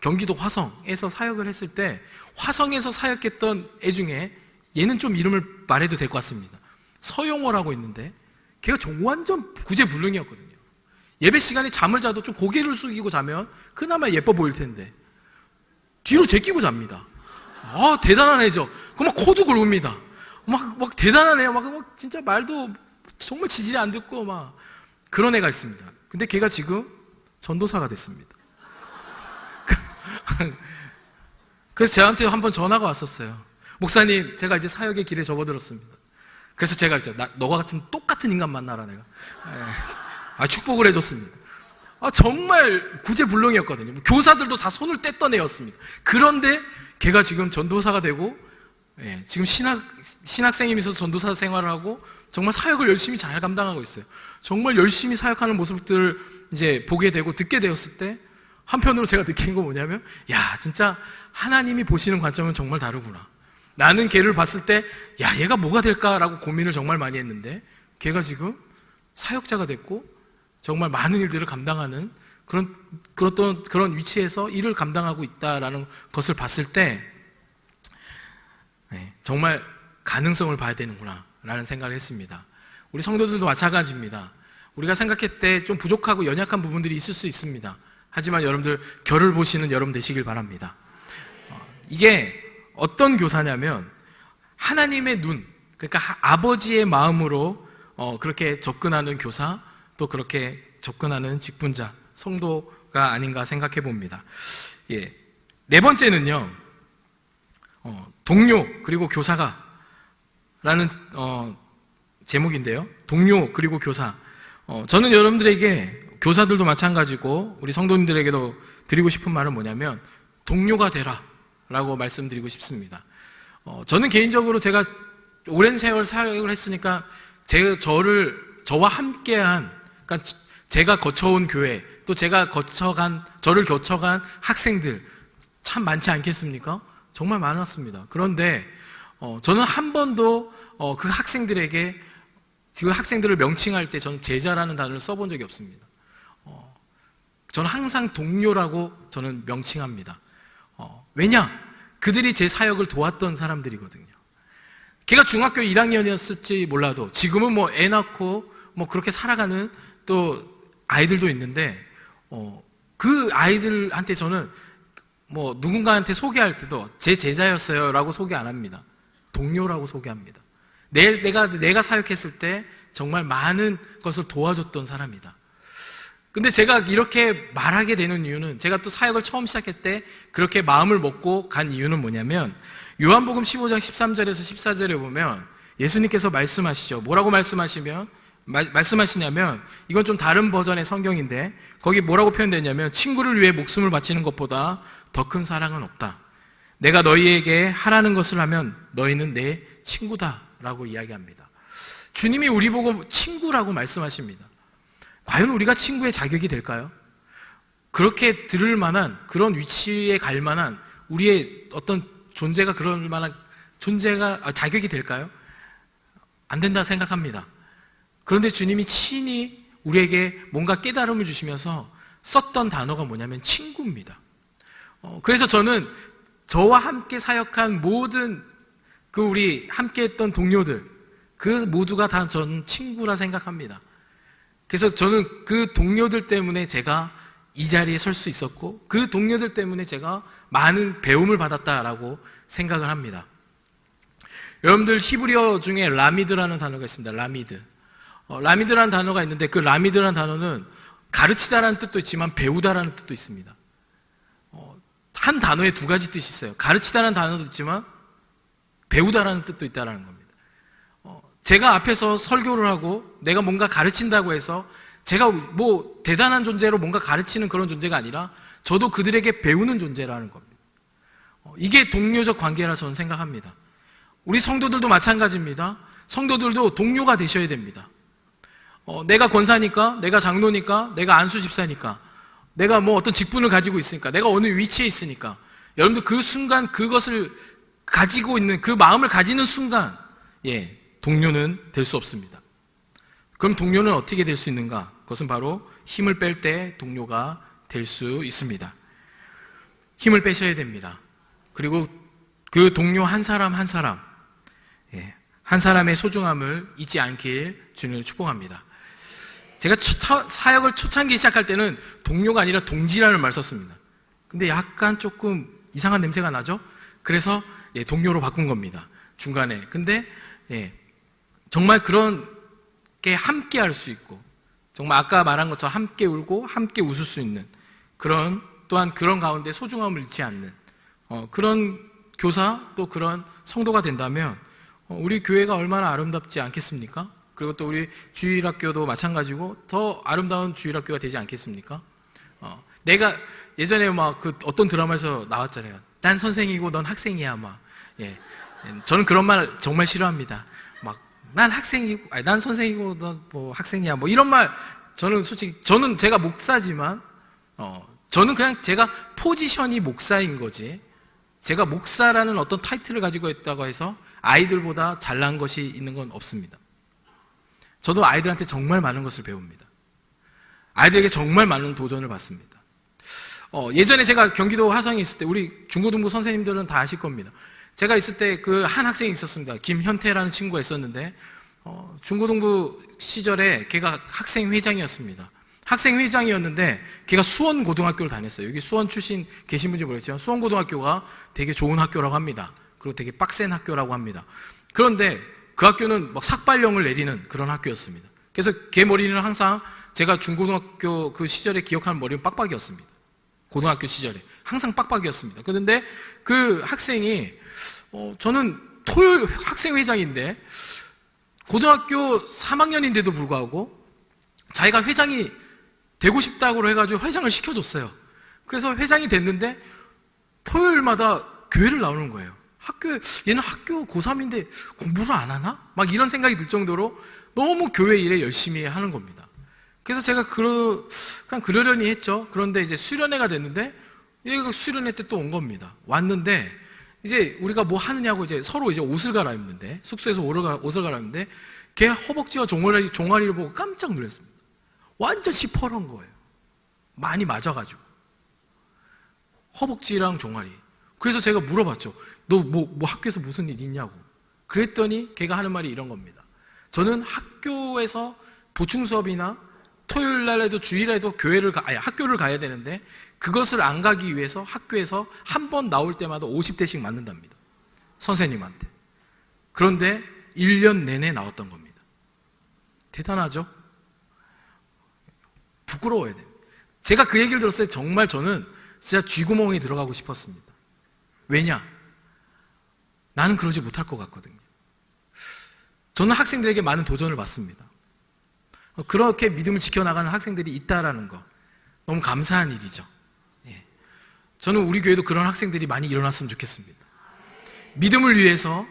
경기도 화성에서 사역을 했을 때, 화성에서 사역했던 애 중에 얘는 좀 이름을 말해도 될 것 같습니다. 서용호라고 있는데, 걔가 완전 구제불능이었거든요. 예배 시간에 잠을 자도 좀 고개를 숙이고 자면 그나마 예뻐 보일 텐데 뒤로 제끼고 잡니다. 아, 대단한 애죠. 그막 코도 굴웁니다. 막 대단한 애야. 막 진짜 말도 정말 지질이 안 듣고 막 그런 애가 있습니다. 근데 걔가 지금 전도사가 됐습니다. 그래서 저한테 한번 전화가 왔었어요. 목사님, 제가 이제 사역의 길에 접어들었습니다. 그래서 제가 이제 너와 같은 똑같은 인간 만나라 내가. 축복을 해줬습니다. 정말 구제불능이었거든요. 교사들도 다 손을 뗐던 애였습니다. 그런데 걔가 지금 전도사가 되고, 지금 신학생이면서 전도사 생활을 하고 정말 사역을 열심히 잘 감당하고 있어요. 정말 열심히 사역하는 모습들을 이제 보게 되고 듣게 되었을 때, 한편으로 제가 느낀 건 뭐냐면, 야, 진짜 하나님이 보시는 관점은 정말 다르구나. 나는 걔를 봤을 때, 야, 얘가 뭐가 될까라고 고민을 정말 많이 했는데, 걔가 지금 사역자가 됐고 정말 많은 일들을 감당하는 그런 위치에서 일을 감당하고 있다라는 것을 봤을 때, 정말 가능성을 봐야 되는구나 라는 생각을 했습니다. 우리 성도들도 마찬가지입니다. 우리가 생각할 때 좀 부족하고 연약한 부분들이 있을 수 있습니다. 하지만 여러분들 결을 보시는 여러분 되시길 바랍니다. 이게 어떤 교사냐면, 하나님의 눈, 그러니까 아버지의 마음으로 그렇게 접근하는 교사, 또 그렇게 접근하는 직분자, 성도가 아닌가 생각해 봅니다. 네 번째는요, 동료 그리고 교사가 라는 제목인데요. 동료 그리고 교사. 저는 여러분들에게, 교사들도 마찬가지고 우리 성도님들에게도 드리고 싶은 말은 뭐냐면, 동료가 되라 라고 말씀드리고 싶습니다. 저는 개인적으로 제가 오랜 세월 사역을 했으니까 저와 함께한, 그러니까 제가 거쳐온 교회, 또 저를 거쳐간 학생들 참 많지 않겠습니까? 정말 많았습니다. 그런데 저는 한 번도 그 학생들에게, 그 학생들을 명칭할 때 저는 제자라는 단어를 써본 적이 없습니다. 저는 항상 동료라고 저는 명칭합니다. 왜냐? 그들이 제 사역을 도왔던 사람들이거든요. 걔가 중학교 1학년이었을지 몰라도 지금은 뭐 애 낳고 뭐 그렇게 살아가는 또 아이들도 있는데, 그 아이들한테 저는 뭐 누군가한테 소개할 때도 제 제자였어요 라고 소개 안 합니다. 동료라고 소개합니다. 내가 사역했을 때 정말 많은 것을 도와줬던 사람이다. 근데 제가 이렇게 말하게 되는 이유는, 제가 또 사역을 처음 시작할 때 그렇게 마음을 먹고 간 이유는 뭐냐면, 요한복음 15장 13절에서 14절에 보면 예수님께서 말씀하시죠. 뭐라고 말씀하시냐면, 이건 좀 다른 버전의 성경인데 거기 뭐라고 표현되냐면, 친구를 위해 목숨을 바치는 것보다 더 큰 사랑은 없다. 내가 너희에게 하라는 것을 하면 너희는 내 친구다 라고 이야기합니다. 주님이 우리 보고 친구라고 말씀하십니다. 과연 우리가 친구의 자격이 될까요? 그렇게 들을 만한, 그런 위치에 갈 만한 우리의 어떤 존재가, 그럴 만한 자격이 될까요? 안 된다 생각합니다. 그런데 주님이 친히 우리에게 뭔가 깨달음을 주시면서 썼던 단어가 뭐냐면 친구입니다. 그래서 저는 저와 함께 사역한 모든 우리 함께 했던 동료들, 그 모두가 다 저는 친구라 생각합니다. 그래서 저는 그 동료들 때문에 제가 이 자리에 설 수 있었고, 그 동료들 때문에 제가 많은 배움을 받았다라고 생각을 합니다. 여러분들 히브리어 중에 라미드라는 단어가 있습니다. 라미드라는 단어가 있는데, 그 라미드라는 단어는 가르치다라는 뜻도 있지만 배우다라는 뜻도 있습니다. 한 단어에 두 가지 뜻이 있어요. 가르치다라는 단어도 있지만 배우다라는 뜻도 있다라는 겁니다. 제가 앞에서 설교를 하고 내가 뭔가 가르친다고 해서 제가 뭐 대단한 존재로 뭔가 가르치는 그런 존재가 아니라, 저도 그들에게 배우는 존재라는 겁니다. 이게 동료적 관계라 저는 생각합니다. 우리 성도들도 마찬가지입니다. 성도들도 동료가 되셔야 됩니다. 내가 권사니까, 내가 장로니까, 내가 안수 집사니까, 내가 뭐 어떤 직분을 가지고 있으니까, 내가 어느 위치에 있으니까, 여러분들 그 순간 그것을 가지고 있는, 그 마음을 가지는 순간, 동료는 될 수 없습니다. 그럼 동료는 어떻게 될 수 있는가? 그것은 바로 힘을 뺄 때 동료가 될 수 있습니다. 힘을 빼셔야 됩니다. 그리고 그 동료 한 사람 한 사람, 한 사람의 소중함을 잊지 않길 주님을 축복합니다. 제가 사역을 초창기 시작할 때는 동료가 아니라 동지라는 말 썼습니다. 근데 약간 조금 이상한 냄새가 나죠? 그래서 동료로 바꾼 겁니다. 중간에. 근데 정말 그런 게 함께 할 수 있고, 정말 아까 말한 것처럼 함께 울고 함께 웃을 수 있는 그런, 또한 그런 가운데 소중함을 잃지 않는 그런 교사, 또 그런 성도가 된다면 우리 교회가 얼마나 아름답지 않겠습니까? 그리고 또 우리 주일학교도 마찬가지고 더 아름다운 주일학교가 되지 않겠습니까? 내가 예전에 막 그 어떤 드라마에서 나왔잖아요. 난 선생이고 넌 학생이야, 막. 저는 그런 말 정말 싫어합니다. 막 난 학생이고, 아니, 난 선생이고 넌 뭐 학생이야, 뭐 이런 말. 저는 솔직히, 저는 제가 목사지만 저는 그냥 제가 포지션이 목사인 거지, 제가 목사라는 어떤 타이틀을 가지고 있다고 해서 아이들보다 잘난 것이 있는 건 없습니다. 저도 아이들한테 정말 많은 것을 배웁니다. 아이들에게 정말 많은 도전을 받습니다. 예전에 제가 경기도 화성에 있을 때, 우리 중고등부 선생님들은 다 아실 겁니다. 제가 있을 때 그 한 학생이 있었습니다. 김현태라는 친구가 있었는데 중고등부 시절에 걔가 학생회장이었습니다. 학생회장이었는데 걔가 수원고등학교를 다녔어요. 여기 수원 출신 계신 분인지 모르겠지만 수원고등학교가 되게 좋은 학교라고 합니다. 그리고 되게 빡센 학교라고 합니다. 그런데 그 학교는 막 삭발령을 내리는 그런 학교였습니다. 그래서 걔 머리는 항상, 제가 중고등학교 그 시절에 기억하는 머리는 빡빡이었습니다. 고등학교 시절에 항상 빡빡이었습니다. 그런데 그 학생이 저는 토요일 학생회장인데 고등학교 3학년인데도 불구하고 자기가 회장이 되고 싶다고 해가지고 회장을 시켜줬어요. 그래서 회장이 됐는데 토요일마다 교회를 나오는 거예요. 얘는 학교 고3인데 공부를 안 하나? 막 이런 생각이 들 정도로 너무 교회 일에 열심히 하는 겁니다. 그래서 제가 그냥 그러려니 했죠. 그런데 이제 수련회가 됐는데 얘가 수련회 때 또 온 겁니다. 왔는데 이제 우리가 뭐 하느냐고 이제 서로 이제 옷을 갈아입는데, 숙소에서 옷을 갈아입는데 걔 허벅지와 종아리를 보고 깜짝 놀랐습니다. 완전 시퍼런 거예요. 많이 맞아가지고. 허벅지랑 종아리. 그래서 제가 물어봤죠. 너 뭐 학교에서 무슨 일 있냐고. 그랬더니 걔가 하는 말이 이런 겁니다. 저는 학교에서 보충 수업이나 토요일 날에도 주일에도 학교를 가야 되는데 그것을 안 가기 위해서 학교에서 한 번 나올 때마다 50대씩 맞는답니다. 선생님한테. 그런데 1년 내내 나왔던 겁니다. 대단하죠? 부끄러워야 돼요. 제가 그 얘기를 들었을 때 정말 저는 진짜 쥐구멍에 들어가고 싶었습니다. 왜냐? 나는 그러지 못할 것 같거든요. 저는 학생들에게 많은 도전을 받습니다. 그렇게 믿음을 지켜나가는 학생들이 있다라는 거 너무 감사한 일이죠. 저는 우리 교회도 그런 학생들이 많이 일어났으면 좋겠습니다. 믿음을 위해서,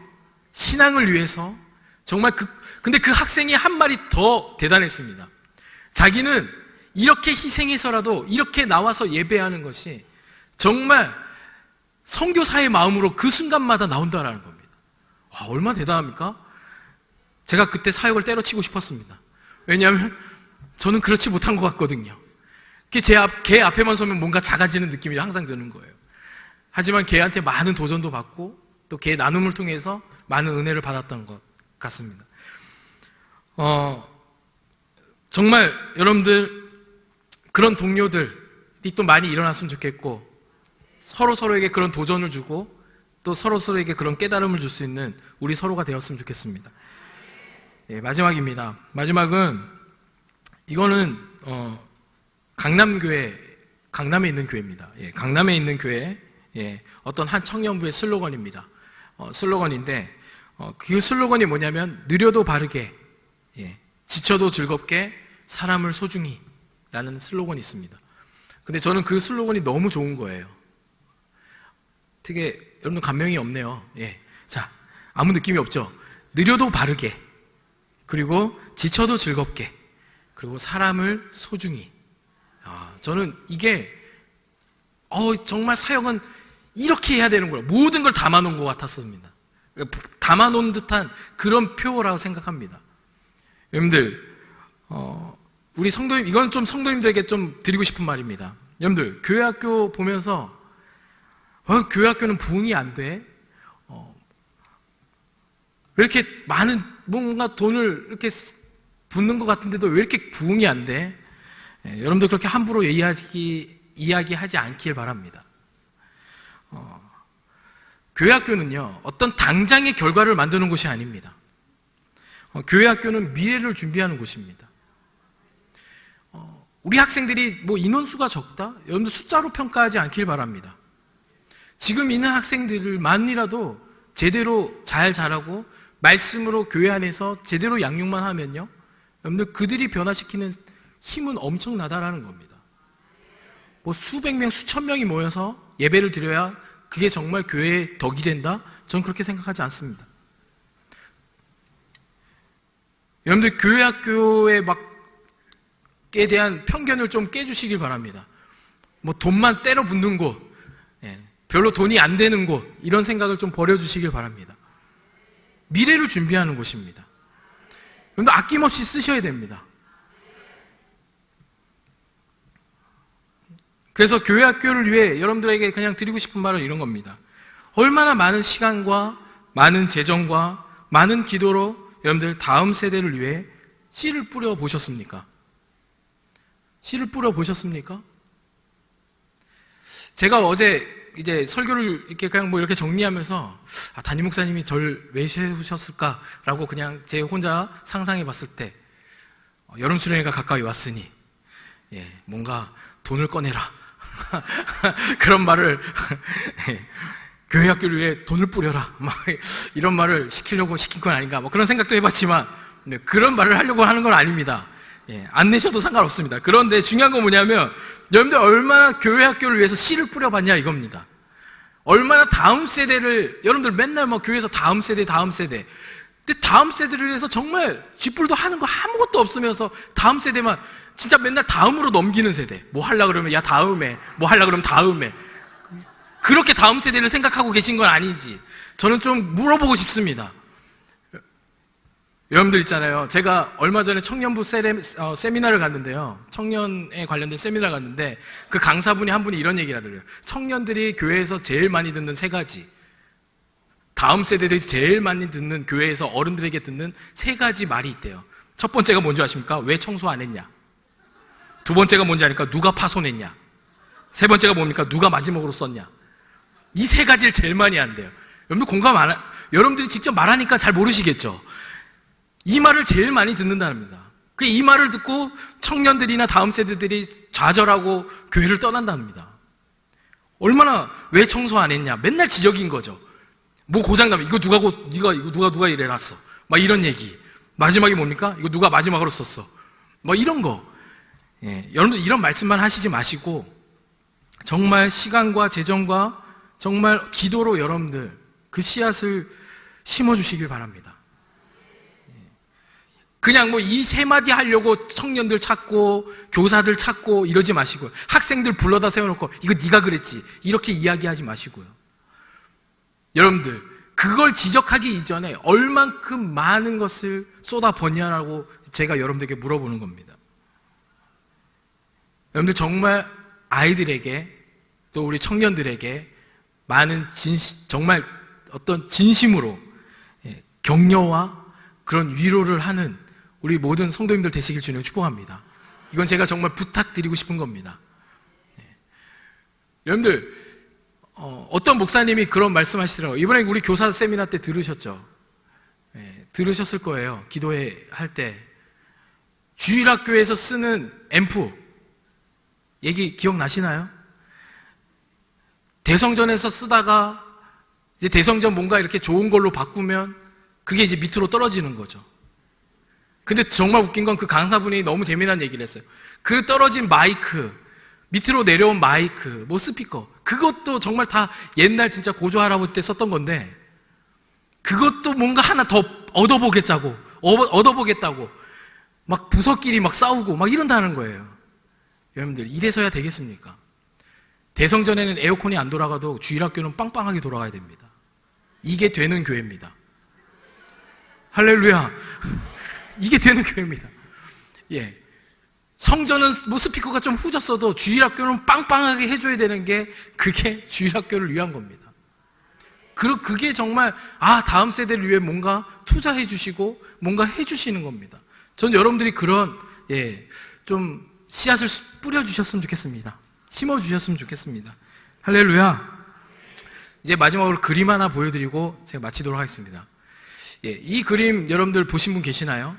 신앙을 위해서, 정말 근데 그 학생이 한 말이 더 대단했습니다. 자기는 이렇게 희생해서라도 이렇게 나와서 예배하는 것이 정말 선교사의 마음으로 그 순간마다 나온다라는 겁니다. 와, 얼마나 대단합니까? 제가 그때 사역을 때려치고 싶었습니다. 왜냐하면 저는 그렇지 못한 것 같거든요. 걔 앞에만 서면 뭔가 작아지는 느낌이 항상 드는 거예요. 하지만 걔한테 많은 도전도 받고 또 걔 나눔을 통해서 많은 은혜를 받았던 것 같습니다. 정말 여러분들 그런 동료들이 또 많이 일어났으면 좋겠고, 서로에게 그런 도전을 주고 또 서로에게 그런 깨달음을 줄 수 있는 우리 서로가 되었으면 좋겠습니다. 마지막입니다. 마지막은 이거는 강남에 있는 교회입니다. 강남에 있는 교회, 어떤 한 청년부의 슬로건입니다. 슬로건인데 그 슬로건이 뭐냐면 느려도 바르게, 지쳐도 즐겁게, 사람을 소중히 라는 슬로건이 있습니다. 근데 저는 그 슬로건이 너무 좋은 거예요. 되게 여러분 감명이 없네요. 자, 아무 느낌이 없죠? 느려도 바르게, 그리고 지쳐도 즐겁게, 그리고 사람을 소중히. 저는 이게 정말 사역은 이렇게 해야 되는 거예요. 모든 걸 담아놓은 것 같았습니다. 담아놓은 듯한 그런 표라고 생각합니다. 여러분들, 우리 성도님, 이건 좀 성도님들에게 좀 드리고 싶은 말입니다. 여러분들, 교회 학교 보면서 교회 학교는 부흥이 안 돼? 왜 이렇게 많은 뭔가 돈을 이렇게 붓는 것 같은데도 왜 이렇게 부흥이 안 돼? 여러분들 그렇게 함부로 이야기하지 않길 바랍니다. 교회 학교는요, 어떤 당장의 결과를 만드는 곳이 아닙니다. 교회 학교는 미래를 준비하는 곳입니다. 우리 학생들이 뭐 인원수가 적다? 여러분들 숫자로 평가하지 않길 바랍니다. 지금 있는 학생들만이라도 제대로 잘 자라고 말씀으로 교회 안에서 제대로 양육만 하면요, 여러분들 그들이 변화시키는 힘은 엄청나다라는 겁니다. 뭐 수백 명, 수천 명이 모여서 예배를 드려야 그게 정말 교회의 덕이 된다? 저는 그렇게 생각하지 않습니다. 여러분들 교회 학교에 에 대한 편견을 좀 깨주시길 바랍니다. 뭐 돈만 때려 붓는 곳, 별로 돈이 안 되는 곳, 이런 생각을 좀 버려주시길 바랍니다. 미래를 준비하는 곳입니다. 여러분들 아낌없이 쓰셔야 됩니다. 그래서 교회 학교를 위해 여러분들에게 그냥 드리고 싶은 말은 이런 겁니다. 얼마나 많은 시간과 많은 재정과 많은 기도로 여러분들 다음 세대를 위해 씨를 뿌려 보셨습니까? 씨를 뿌려 보셨습니까? 제가 어제 이제 설교를 이렇게 그냥 뭐 이렇게 정리하면서 담임 목사님이 절 왜 세우셨을까라고 그냥 제 혼자 상상해 봤을 때 여름 수련회가 가까이 왔으니 뭔가 돈을 꺼내라 그런 말을 교회 학교를 위해 돈을 뿌려라 막 이런 말을 시키려고 시킨 건 아닌가 뭐 그런 생각도 해봤지만 그런 말을 하려고 하는 건 아닙니다. 안 내셔도 상관없습니다. 그런데 중요한 건 뭐냐면 여러분들 얼마나 교회 학교를 위해서 씨를 뿌려봤냐 이겁니다. 얼마나 다음 세대를 여러분들 맨날 뭐 교회에서 다음 세대 근데 다음 세대를 위해서 정말 쥐뿔도 하는 거 아무것도 없으면서 다음 세대만 진짜 맨날 다음으로 넘기는 세대. 뭐 하려고 그러면 야 다음에 뭐 하려고 그러면 다음에 그렇게 다음 세대를 생각하고 계신 건 아닌지 저는 좀 물어보고 싶습니다. 여러분들 있잖아요. 제가 얼마 전에 청년부 세미나를 갔는데요. 청년에 관련된 세미나를 갔는데 그 강사분이 한 분이 이런 얘기를 하더라고요. 청년들이 교회에서 제일 많이 듣는 세 가지, 다음 세대들이 제일 많이 듣는 교회에서 어른들에게 듣는 세 가지 말이 있대요. 첫 번째가 뭔지 아십니까? 왜 청소 안 했냐? 두 번째가 뭔지 아니까 누가 파손했냐? 세 번째가 뭡니까? 누가 마지막으로 썼냐? 이 세 가지를 제일 많이 한대요. 여러분들이 직접 말하니까 잘 모르시겠죠? 이 말을 제일 많이 듣는답니다. 이 말을 듣고 청년들이나 다음 세대들이 좌절하고 교회를 떠난답니다. 얼마나 왜 청소 안 했냐? 맨날 지적인 거죠. 뭐 고장나면 이거 누가 이래놨어. 막 이런 얘기. 마지막에 뭡니까? 이거 누가 마지막으로 썼어. 뭐 이런 거. 여러분들 이런 말씀만 하시지 마시고 정말 시간과 재정과 정말 기도로 여러분들 그 씨앗을 심어주시길 바랍니다. 그냥 뭐 이 세 마디 하려고 청년들 찾고 교사들 찾고 이러지 마시고요. 학생들 불러다 세워놓고 이거 네가 그랬지 이렇게 이야기하지 마시고요. 여러분들 그걸 지적하기 이전에 얼만큼 많은 것을 쏟아붓냐라고 제가 여러분들에게 물어보는 겁니다. 여러분들 정말 아이들에게 또 우리 청년들에게 많은 정말 어떤 진심으로 격려와 그런 위로를 하는 우리 모든 성도님들 되시길 주님을 축복합니다. 이건 제가 정말 부탁드리고 싶은 겁니다. 여러분들 어떤 목사님이 그런 말씀하시더라고요. 이번에 우리 교사 세미나 때 들으셨죠? 들으셨을 거예요. 기도할 때 주일학교에서 쓰는 앰프 얘기 기억나시나요? 대성전에서 쓰다가 이제 대성전 뭔가 이렇게 좋은 걸로 바꾸면 그게 이제 밑으로 떨어지는 거죠. 근데 정말 웃긴 건 그 강사분이 너무 재미난 얘기를 했어요. 그 떨어진 마이크, 밑으로 내려온 마이크, 뭐 스피커, 그것도 정말 다 옛날 진짜 고조 할아버지 때 썼던 건데 그것도 뭔가 하나 더 얻어보겠자고 얻어보겠다고 막 부서끼리 막 싸우고 막 이런다는 거예요. 여러분들, 이래서야 되겠습니까? 대성전에는 에어컨이 안 돌아가도 주일학교는 빵빵하게 돌아가야 됩니다. 이게 되는 교회입니다. 할렐루야. 이게 되는 교회입니다. 예. 성전은 뭐 스피커가 좀 후졌어도 주일학교는 빵빵하게 해줘야 되는 게 그게 주일학교를 위한 겁니다. 그게 정말 다음 세대를 위해 뭔가 투자해 주시고 뭔가 해 주시는 겁니다. 전 여러분들이 그런 좀 씨앗을 뿌려 주셨으면 좋겠습니다. 심어 주셨으면 좋겠습니다. 할렐루야. 이제 마지막으로 그림 하나 보여드리고 제가 마치도록 하겠습니다. 이 그림 여러분들 보신 분 계시나요?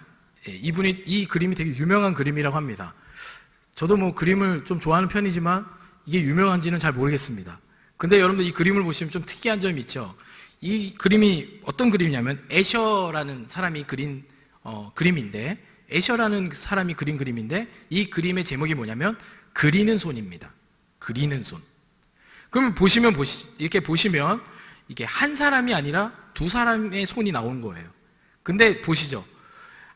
이 그림이 되게 유명한 그림이라고 합니다. 저도 뭐 그림을 좀 좋아하는 편이지만 이게 유명한지는 잘 모르겠습니다. 근데 여러분들 이 그림을 보시면 좀 특이한 점이 있죠. 이 그림이 어떤 그림이냐면 애셔라는 사람이 그린 그림인데, 애셔라는 사람이 그린 그림인데, 이 그림의 제목이 뭐냐면 그리는 손입니다. 그리는 손. 그러면 이렇게 보시면 이게 한 사람이 아니라 두 사람의 손이 나온 거예요. 근데 보시죠.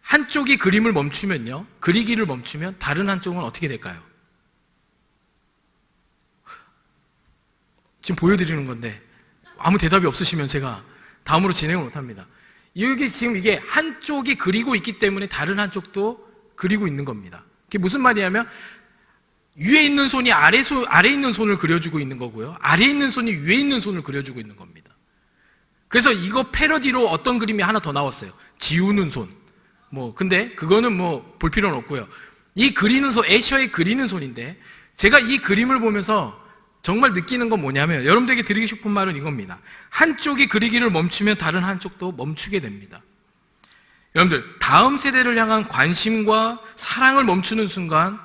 한쪽이 그림을 멈추면요, 그리기를 멈추면 다른 한쪽은 어떻게 될까요? 지금 보여드리는 건데 아무 대답이 없으시면 제가 다음으로 진행을 못합니다. 이게 한쪽이 그리고 있기 때문에 다른 한쪽도 그리고 있는 겁니다. 그게 무슨 말이냐면 위에 있는 손이 아래 있는 손을 그려주고 있는 거고요, 아래에 있는 손이 위에 있는 손을 그려주고 있는 겁니다. 그래서 이거 패러디로 어떤 그림이 하나 더 나왔어요. 지우는 손. 근데 그거는 볼 필요는 없고요. 이 그리는 손, 애셔의 그리는 손인데, 제가 이 그림을 보면서 정말 느끼는 건 뭐냐면, 여러분들에게 드리고 싶은 말은 이겁니다. 한쪽이 그리기를 멈추면 다른 한쪽도 멈추게 됩니다. 여러분들, 다음 세대를 향한 관심과 사랑을 멈추는 순간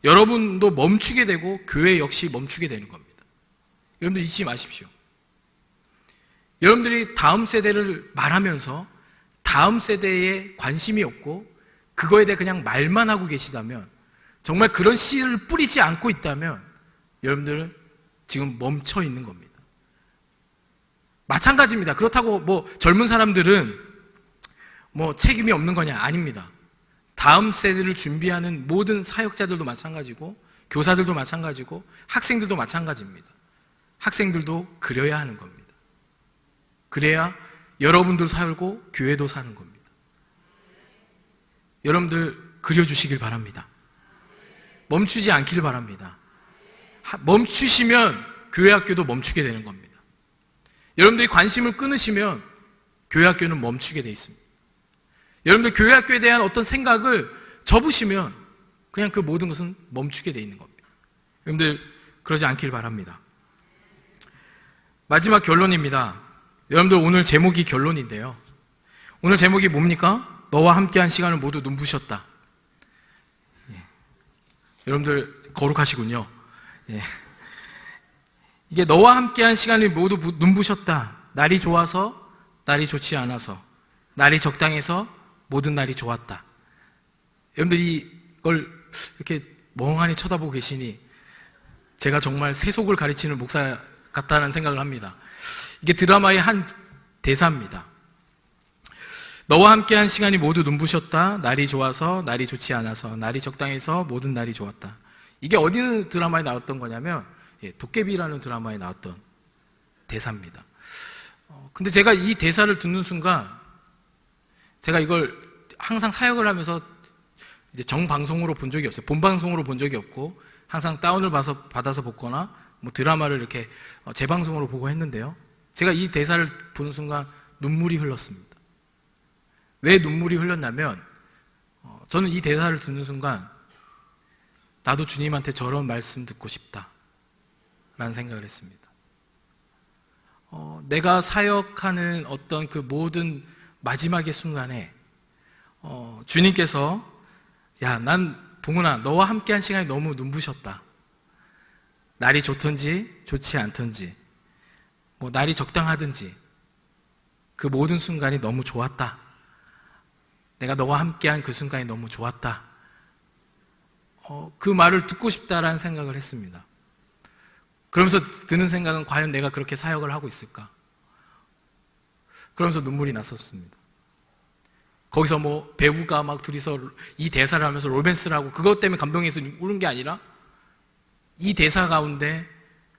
여러분도 멈추게 되고 교회 역시 멈추게 되는 겁니다. 여러분들 잊지 마십시오. 여러분들이 다음 세대를 말하면서 다음 세대에 관심이 없고 그거에 대해 그냥 말만 하고 계시다면, 정말 그런 씨를 뿌리지 않고 있다면 여러분들은 지금 멈춰 있는 겁니다. 마찬가지입니다. 그렇다고 젊은 사람들은 책임이 없는 거냐? 아닙니다. 다음 세대를 준비하는 모든 사역자들도 마찬가지고, 교사들도 마찬가지고, 학생들도 마찬가지입니다. 학생들도 그려야 하는 겁니다. 그래야 여러분도 살고 교회도 사는 겁니다. 여러분들 그려주시길 바랍니다. 멈추지 않기를 바랍니다. 멈추시면 교회 학교도 멈추게 되는 겁니다. 여러분들이 관심을 끊으시면 교회 학교는 멈추게 되어 있습니다. 여러분들 교회 학교에 대한 어떤 생각을 접으시면 그냥 그 모든 것은 멈추게 되어 있는 겁니다. 여러분들 그러지 않길 바랍니다. 마지막 결론입니다. 여러분들 오늘 제목이 결론인데요, 오늘 제목이 뭡니까? 너와 함께한 시간을 모두 눈부셨다. 여러분들 거룩하시군요. 이게 너와 함께한 시간이 모두 눈부셨다. 날이 좋아서, 날이 좋지 않아서, 날이 적당해서 모든 날이 좋았다. 여러분들이 이걸 이렇게 멍하니 쳐다보고 계시니 제가 정말 세속을 가르치는 목사 같다는 생각을 합니다. 이게 드라마의 한 대사입니다. 너와 함께한 시간이 모두 눈부셨다. 날이 좋아서, 날이 좋지 않아서, 날이 적당해서 모든 날이 좋았다. 이게 어디 드라마에 나왔던 거냐면 도깨비라는 드라마에 나왔던 대사입니다. 근데 제가 이 대사를 듣는 순간, 제가 이걸 항상 사역을 하면서 이제 정방송으로 본 적이 없어요. 본방송으로 본 적이 없고, 항상 다운을 받아서 보거나 드라마를 이렇게 재방송으로 보고 했는데요, 제가 이 대사를 보는 순간 눈물이 흘렀습니다. 왜 눈물이 흘렀냐면, 저는 이 대사를 듣는 순간 나도 주님한테 저런 말씀 듣고 싶다 라는 생각을 했습니다. 내가 사역하는 어떤 그 모든 마지막의 순간에 주님께서, 야, 난 봉은아, 너와 함께한 시간이 너무 눈부셨다. 날이 좋든지 좋지 않든지, 날이 적당하든지 그 모든 순간이 너무 좋았다. 내가 너와 함께한 그 순간이 너무 좋았다. 그 말을 듣고 싶다라는 생각을 했습니다. 그러면서 드는 생각은, 과연 내가 그렇게 사역을 하고 있을까? 그러면서 눈물이 났었습니다. 거기서 뭐 배우가 막 둘이서 이 대사를 하면서 로맨스를 하고 그것 때문에 감동해서 우는 게 아니라 이 대사 가운데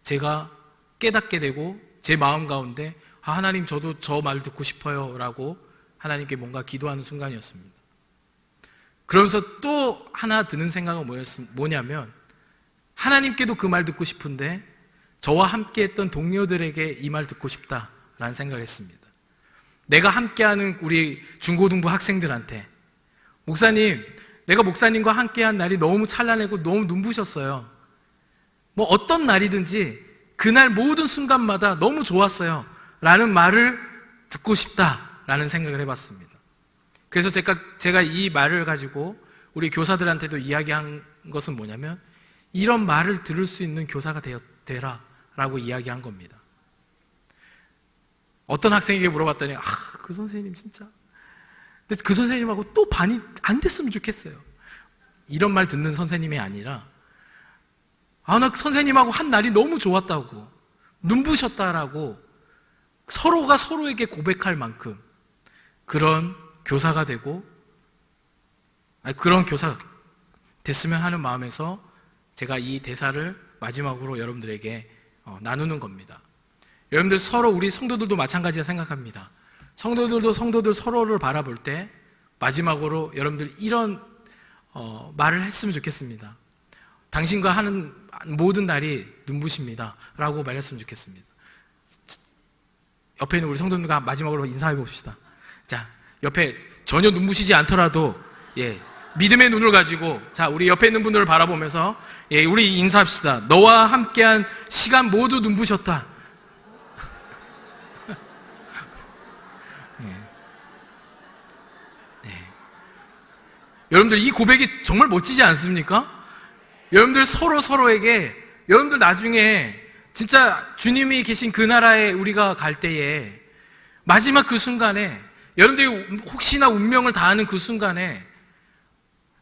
제가 깨닫게 되고 제 마음 가운데 하나님 저도 저 말 듣고 싶어요 라고 하나님께 뭔가 기도하는 순간이었습니다. 그러면서 또 하나 드는 생각은 뭐냐면 하나님께도 그 말 듣고 싶은데 저와 함께 했던 동료들에게 이 말 듣고 싶다라는 생각을 했습니다. 내가 함께하는 우리 중고등부 학생들한테 목사님, 내가 목사님과 함께한 날이 너무 찬란하고 너무 눈부셨어요. 뭐 어떤 날이든지 그날 모든 순간마다 너무 좋았어요 라는 말을 듣고 싶다라는 생각을 해봤습니다. 그래서 제가 이 말을 가지고 우리 교사들한테도 이야기한 것은 뭐냐면 이런 말을 들을 수 있는 교사가 되라 라고 이야기한 겁니다. 어떤 학생에게 물어봤더니 그 선생님 진짜 근데 그 선생님하고 또 반이 안 됐으면 좋겠어요. 이런 말 듣는 선생님이 아니라 나 선생님하고 한 날이 너무 좋았다고 눈부셨다라고 서로가 서로에게 고백할 만큼 그런 교사가 되고 그런 교사가 됐으면 하는 마음에서 제가 이 대사를 마지막으로 여러분들에게 나누는 겁니다. 여러분들 서로 우리 성도들도 마찬가지라 생각합니다. 성도들도 성도들 서로를 바라볼 때 마지막으로 여러분들 이런 말을 했으면 좋겠습니다. 당신과 하는 모든 날이 눈부십니다 라고 말했으면 좋겠습니다. 옆에 있는 우리 성도님과 마지막으로 인사해 봅시다. 자, 옆에 전혀 눈부시지 않더라도 믿음의 눈을 가지고 자, 우리 옆에 있는 분들을 바라보면서 우리 인사합시다. 너와 함께한 시간 모두 눈부셨다. 여러분들 이 고백이 정말 멋지지 않습니까? 여러분들 서로에게 여러분들 나중에 진짜 주님이 계신 그 나라에 우리가 갈 때에 마지막 그 순간에 여러분들이 혹시나 운명을 다하는 그 순간에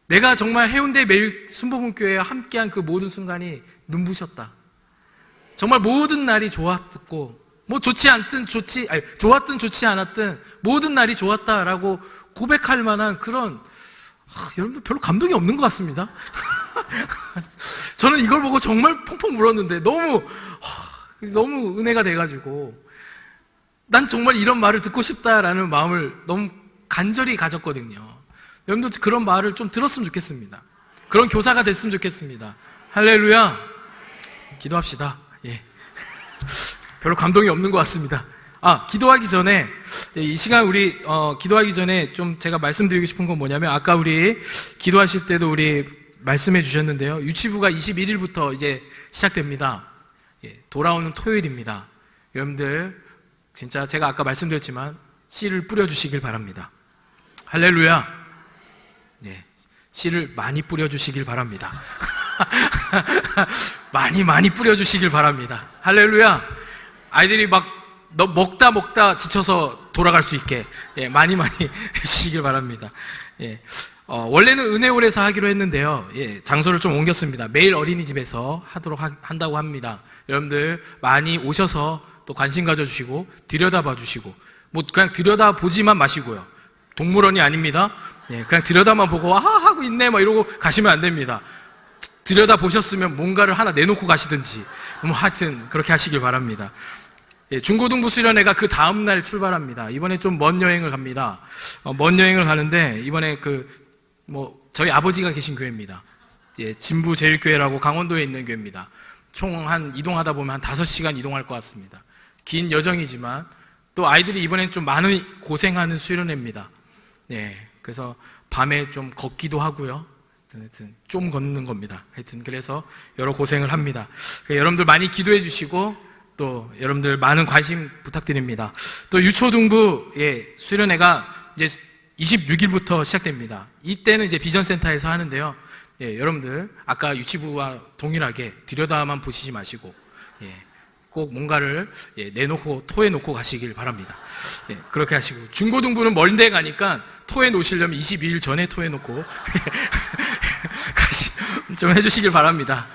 내가 정말 해운대 매일 순복음교회에 함께한 그 모든 순간이 눈부셨다. 정말 모든 날이 좋았고 뭐 좋았든 좋지 않았든 모든 날이 좋았다라고 고백할 만한 그런 여러분들 별로 감동이 없는 것 같습니다. 저는 이걸 보고 정말 펑펑 울었는데 너무 은혜가 돼가지고 난 정말 이런 말을 듣고 싶다라는 마음을 너무 간절히 가졌거든요. 여러분들 그런 말을 좀 들었으면 좋겠습니다. 그런 교사가 됐으면 좋겠습니다. 할렐루야. 기도합시다. 별로 감동이 없는 것 같습니다. 기도하기 전에 이 시간 우리 기도하기 전에 좀 제가 말씀드리고 싶은 건 뭐냐면 아까 우리 기도하실 때도 우리 말씀해 주셨는데요. 유치부가 21일부터 이제 시작됩니다. 돌아오는 토요일입니다. 여러분들 진짜 제가 아까 말씀드렸지만 씨를 뿌려주시길 바랍니다. 할렐루야. 씨를 많이 뿌려주시길 바랍니다. 많이 뿌려주시길 바랍니다. 할렐루야. 아이들이 막 먹다 지쳐서 돌아갈 수 있게 많이 해주시길 바랍니다. 원래는 은혜홀에서 하기로 했는데요. 장소를 좀 옮겼습니다. 매일 어린이집에서 한다고 합니다. 여러분들 많이 오셔서 또 관심 가져주시고 들여다봐 주시고 뭐 그냥 들여다보지만 마시고요. 동물원이 아닙니다. 그냥 들여다만 보고 하고 있네 막 이러고 가시면 안 됩니다. 들여다보셨으면 뭔가를 하나 내놓고 가시든지 뭐 하여튼 그렇게 하시길 바랍니다. 중고등부 수련회가 그 다음날 출발합니다. 이번에 좀 먼 여행을 갑니다. 먼 여행을 가는데 이번에 저희 아버지가 계신 교회입니다. 진부 제일교회라고 강원도에 있는 교회입니다. 총 이동하다 보면 한 5시간 이동할 것 같습니다. 긴 여정이지만 또 아이들이 이번엔 좀 많이 고생하는 수련회입니다. 그래서 밤에 좀 걷기도 하고요. 하여튼 좀 걷는 겁니다. 하여튼 그래서 여러 고생을 합니다. 여러분들 많이 기도해 주시고 또 여러분들 많은 관심 부탁드립니다. 또 유초등부 수련회가 이제 26일부터 시작됩니다. 이때는 이제 비전센터에서 하는데요. 여러분들 아까 유치부와 동일하게 들여다만 보시지 마시고 꼭 뭔가를 내놓고 토해놓고 가시길 바랍니다. 그렇게 하시고 중고등부는 멀데 가니까 토해놓으시려면 22일 전에 토해놓고 좀 해주시길 바랍니다.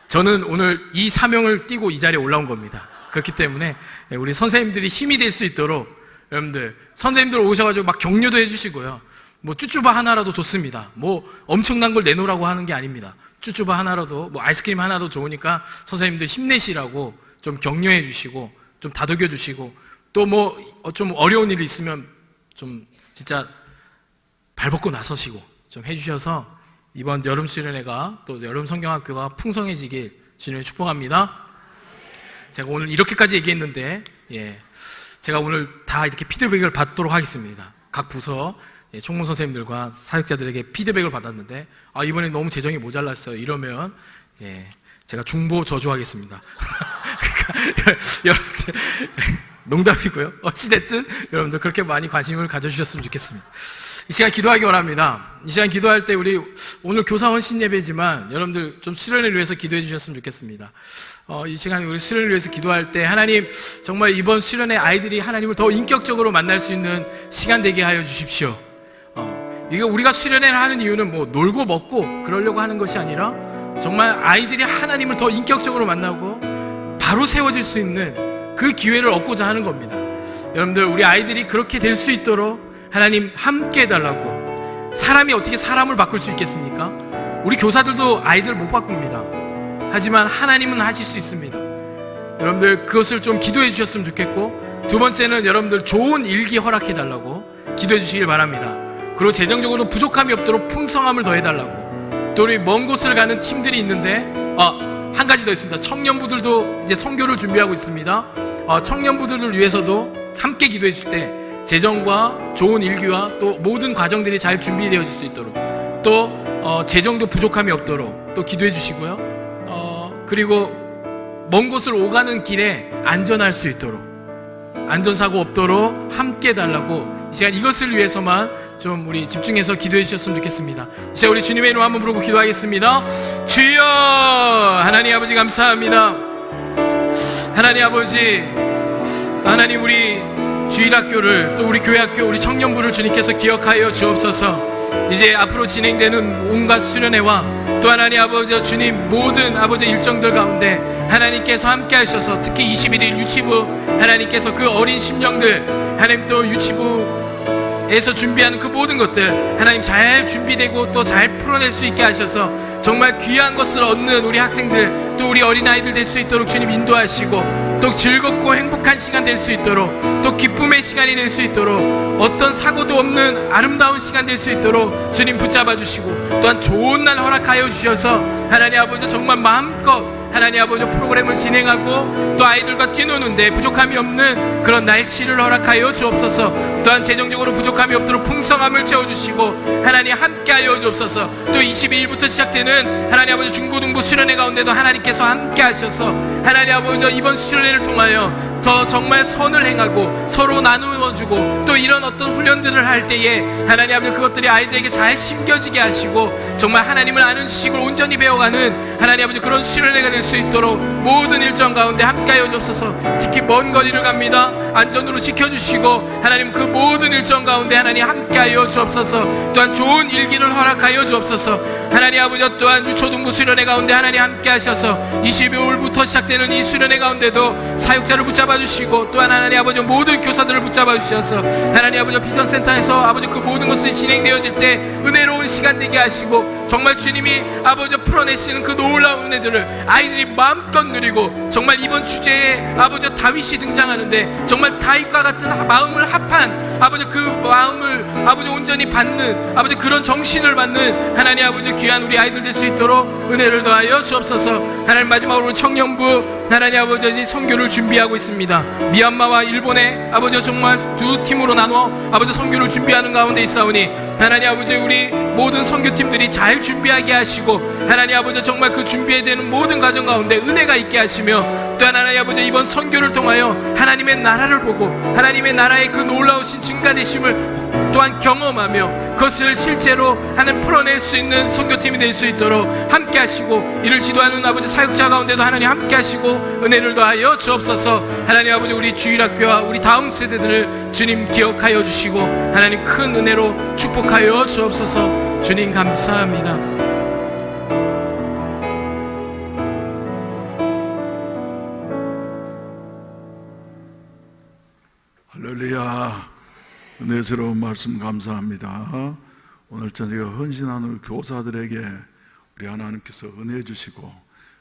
저는 오늘 이 사명을 띠고 이 자리에 올라온 겁니다. 그렇기 때문에 우리 선생님들이 힘이 될 수 있도록 여러분들 선생님들 오셔가지고 막 격려도 해주시고요. 뭐 쭈쭈바 하나라도 좋습니다. 뭐 엄청난 걸 내놓으라고 하는 게 아닙니다. 쭈쭈바 하나라도, 뭐 아이스크림 하나도 좋으니까 선생님들 힘내시라고 좀 격려해 주시고 좀 다독여 주시고, 또 뭐 좀 어려운 일이 있으면 좀 진짜 발벗고 나서시고 좀 해주셔서 이번 여름 수련회가 또 여름 성경학교가 풍성해지길 주님을 축복합니다. 제가 오늘 이렇게까지 얘기했는데, 제가 오늘 다 이렇게 피드백을 받도록 하겠습니다. 각 부서 총무 선생님들과 사역자들에게 피드백을 받았는데, 이번에 너무 재정이 모자랐어요 이러면 제가 중보 저주하겠습니다. 그러니까 여러분들 농담이고요. 어찌됐든 여러분들 그렇게 많이 관심을 가져주셨으면 좋겠습니다. 이 시간 기도하기 원합니다. 이 시간 기도할 때 우리 오늘 교사 헌신 예배지만 여러분들 좀 수련을 위해서 기도해 주셨으면 좋겠습니다. 이 시간 우리 수련을 위해서 기도할 때 하나님 정말 이번 수련의 아이들이 하나님을 더 인격적으로 만날 수 있는 시간 되게 하여 주십시오. 이게 우리가 수련회를 하는 이유는 뭐 놀고 먹고 그러려고 하는 것이 아니라 정말 아이들이 하나님을 더 인격적으로 만나고 바로 세워질 수 있는 그 기회를 얻고자 하는 겁니다. 여러분들 우리 아이들이 그렇게 될 수 있도록 하나님 함께 해달라고. 사람이 어떻게 사람을 바꿀 수 있겠습니까? 우리 교사들도 아이들 못 바꿉니다. 하지만 하나님은 하실 수 있습니다. 여러분들 그것을 좀 기도해 주셨으면 좋겠고, 두 번째는 여러분들 좋은 일기 허락해 달라고 기도해 주시길 바랍니다. 그리고 재정적으로 부족함이 없도록 풍성함을 더해달라고. 또 우리 먼 곳을 가는 팀들이 있는데 한 가지 더 있습니다. 청년부들도 이제 선교를 준비하고 있습니다. 청년부들을 위해서도 함께 기도해 줄 때 재정과 좋은 일기와 또 모든 과정들이 잘 준비되어질 수 있도록, 또 재정도 부족함이 없도록 또 기도해 주시고요. 그리고 먼 곳을 오가는 길에 안전할 수 있도록, 안전사고 없도록 함께 해달라고 이 시간 이것을 위해서만 좀 우리 집중해서 기도해 주셨으면 좋겠습니다. 이제 우리 주님의 이름 한번 부르고 기도하겠습니다. 주여, 하나님 아버지 감사합니다. 하나님 아버지, 하나님 우리 주일학교를, 또 우리 교회학교, 우리 청년부를 주님께서 기억하여 주옵소서. 이제 앞으로 진행되는 온갖 수련회와 또 하나님 아버지 주님 모든 아버지 일정들 가운데 하나님께서 함께 하셔서, 특히 21일 유치부 하나님께서 그 어린 심령들, 하나님 또 유치부에서 준비하는 그 모든 것들 하나님 잘 준비되고 또 잘 풀어낼 수 있게 하셔서 정말 귀한 것을 얻는 우리 학생들, 또 우리 어린아이들 될 수 있도록 주님 인도하시고, 또 즐겁고 행복한 시간 될 수 있도록, 또 기쁨의 시간이 될 수 있도록, 어떤 사고도 없는 아름다운 시간 될 수 있도록 주님 붙잡아 주시고, 또한 좋은 날 허락하여 주셔서 하나님 아버지 정말 마음껏 하나님 아버지 프로그램을 진행하고 또 아이들과 뛰노는데 부족함이 없는 그런 날씨를 허락하여 주옵소서. 또한 재정적으로 부족함이 없도록 풍성함을 채워주시고 하나님 함께하여 주옵소서. 또 22일부터 시작되는 하나님 아버지 중고등부 수련회 가운데도 하나님께서 함께 하셔서 하나님 아버지 이번 수련회를 통하여 더 정말 선을 행하고 서로 나누어주고, 또 이런 어떤 훈련들을 할 때에 하나님 아버지 그것들이 아이들에게 잘 심겨지게 하시고 정말 하나님을 아는 지식을 온전히 배워가는 하나님 아버지 그런 수련회가 될 수 있도록 모든 일정 가운데 함께하여 주옵소서. 특히 먼 거리를 갑니다. 안전으로 지켜주시고 하나님 그 모든 일정 가운데 하나님 함께하여 주옵소서. 또한 좋은 일기를 허락하여 주옵소서. 하나님 아버지 또한 유초등부 수련회 가운데 하나님 함께하셔서 22일부터 시작되는 이 수련회 가운데도 사역자를 붙잡아 주시고, 또한 하나님 아버지 모든 교사들을 붙잡아 주셔서 하나님 아버지 비전센터에서 아버지 그 모든 것이 진행되어질 때 은혜로운 시간 되게 하시고, 정말 주님이 아버지 풀어내시는 그 놀라운 은혜들을 아이들이 마음껏 누리고, 정말 이번 주제에 아버지 다윗이 등장하는데 정말 다윗과 같은 마음을 합한 아버지 그 마음을 아버지 온전히 받는 아버지 그런 정신을 받는 하나님 아버지 귀한 우리 아이들 될 수 있도록 은혜를 더하여 주옵소서. 하나님 마지막으로 청년부 하나님 아버지 선교를 준비하고 있습니다. 미얀마와 일본의 아버지 정말 두 팀으로 나눠 아버지 선교를 준비하는 가운데 있사오니 하나님 아버지 우리 모든 선교팀들이 잘 준비하게 하시고, 하나님 아버지 정말 그 준비해야 되는 모든 과정 가운데 은혜가 있게 하시며, 또 하나님 아버지 이번 선교를 통하여 하나님의 나라를 보고 하나님의 나라의 그 놀라우신 증가되심을 또한 경험하며 그것을 실제로 하나님 풀어낼 수 있는 선교팀이 될 수 있도록 함께 하시고, 이를 지도하는 아버지 사역자 가운데도 하나님 함께 하시고 은혜를 더하여 주옵소서. 하나님 아버지 우리 주일학교와 우리 다음 세대들을 주님 기억하여 주시고 하나님 큰 은혜로 축복하여 주옵소서. 주님 감사합니다. 할렐루야. 은혜스러운 말씀 감사합니다. 오늘 저녁에 헌신하는 우리 교사들에게 우리 하나님께서 은혜 주시고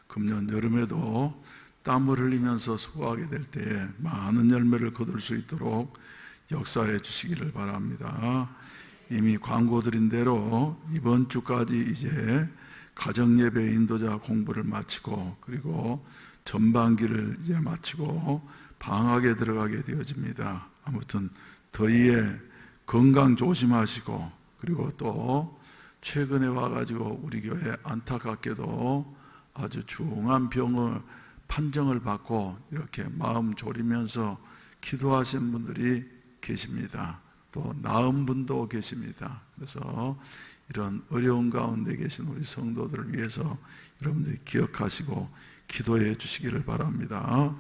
금년 여름에도 땀을 흘리면서 수고하게 될 때에 많은 열매를 거둘 수 있도록 역사해 주시기를 바랍니다. 이미 광고 드린 대로 이번 주까지 이제 가정예배 인도자 공부를 마치고 그리고 전반기를 이제 마치고 방학에 들어가게 되어집니다. 아무튼 더위에 건강 조심하시고 그리고 또 최근에 와가지고 우리 교회 안타깝게도 아주 중한 병을 판정을 받고 이렇게 마음 졸이면서 기도하신 분들이 계십니다. 또 나은 분도 계십니다. 그래서 이런 어려운 가운데 계신 우리 성도들을 위해서 여러분들이 기억하시고 기도해 주시기를 바랍니다.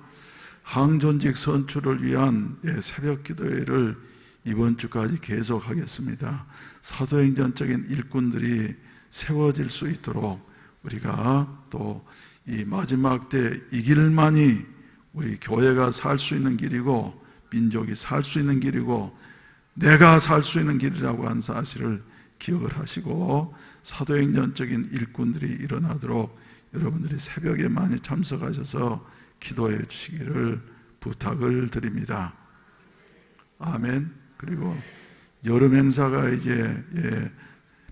항존직 선출을 위한 새벽 기도회를 이번 주까지 계속하겠습니다. 사도행전적인 일꾼들이 세워질 수 있도록 우리가 또 이 마지막 때 이 길만이 우리 교회가 살 수 있는 길이고 민족이 살 수 있는 길이고 내가 살 수 있는 길이라고 한 사실을 기억을 하시고 사도행전적인 일꾼들이 일어나도록 여러분들이 새벽에 많이 참석하셔서 기도해 주시기를 부탁을 드립니다. 아멘. 그리고 여름 행사가 이제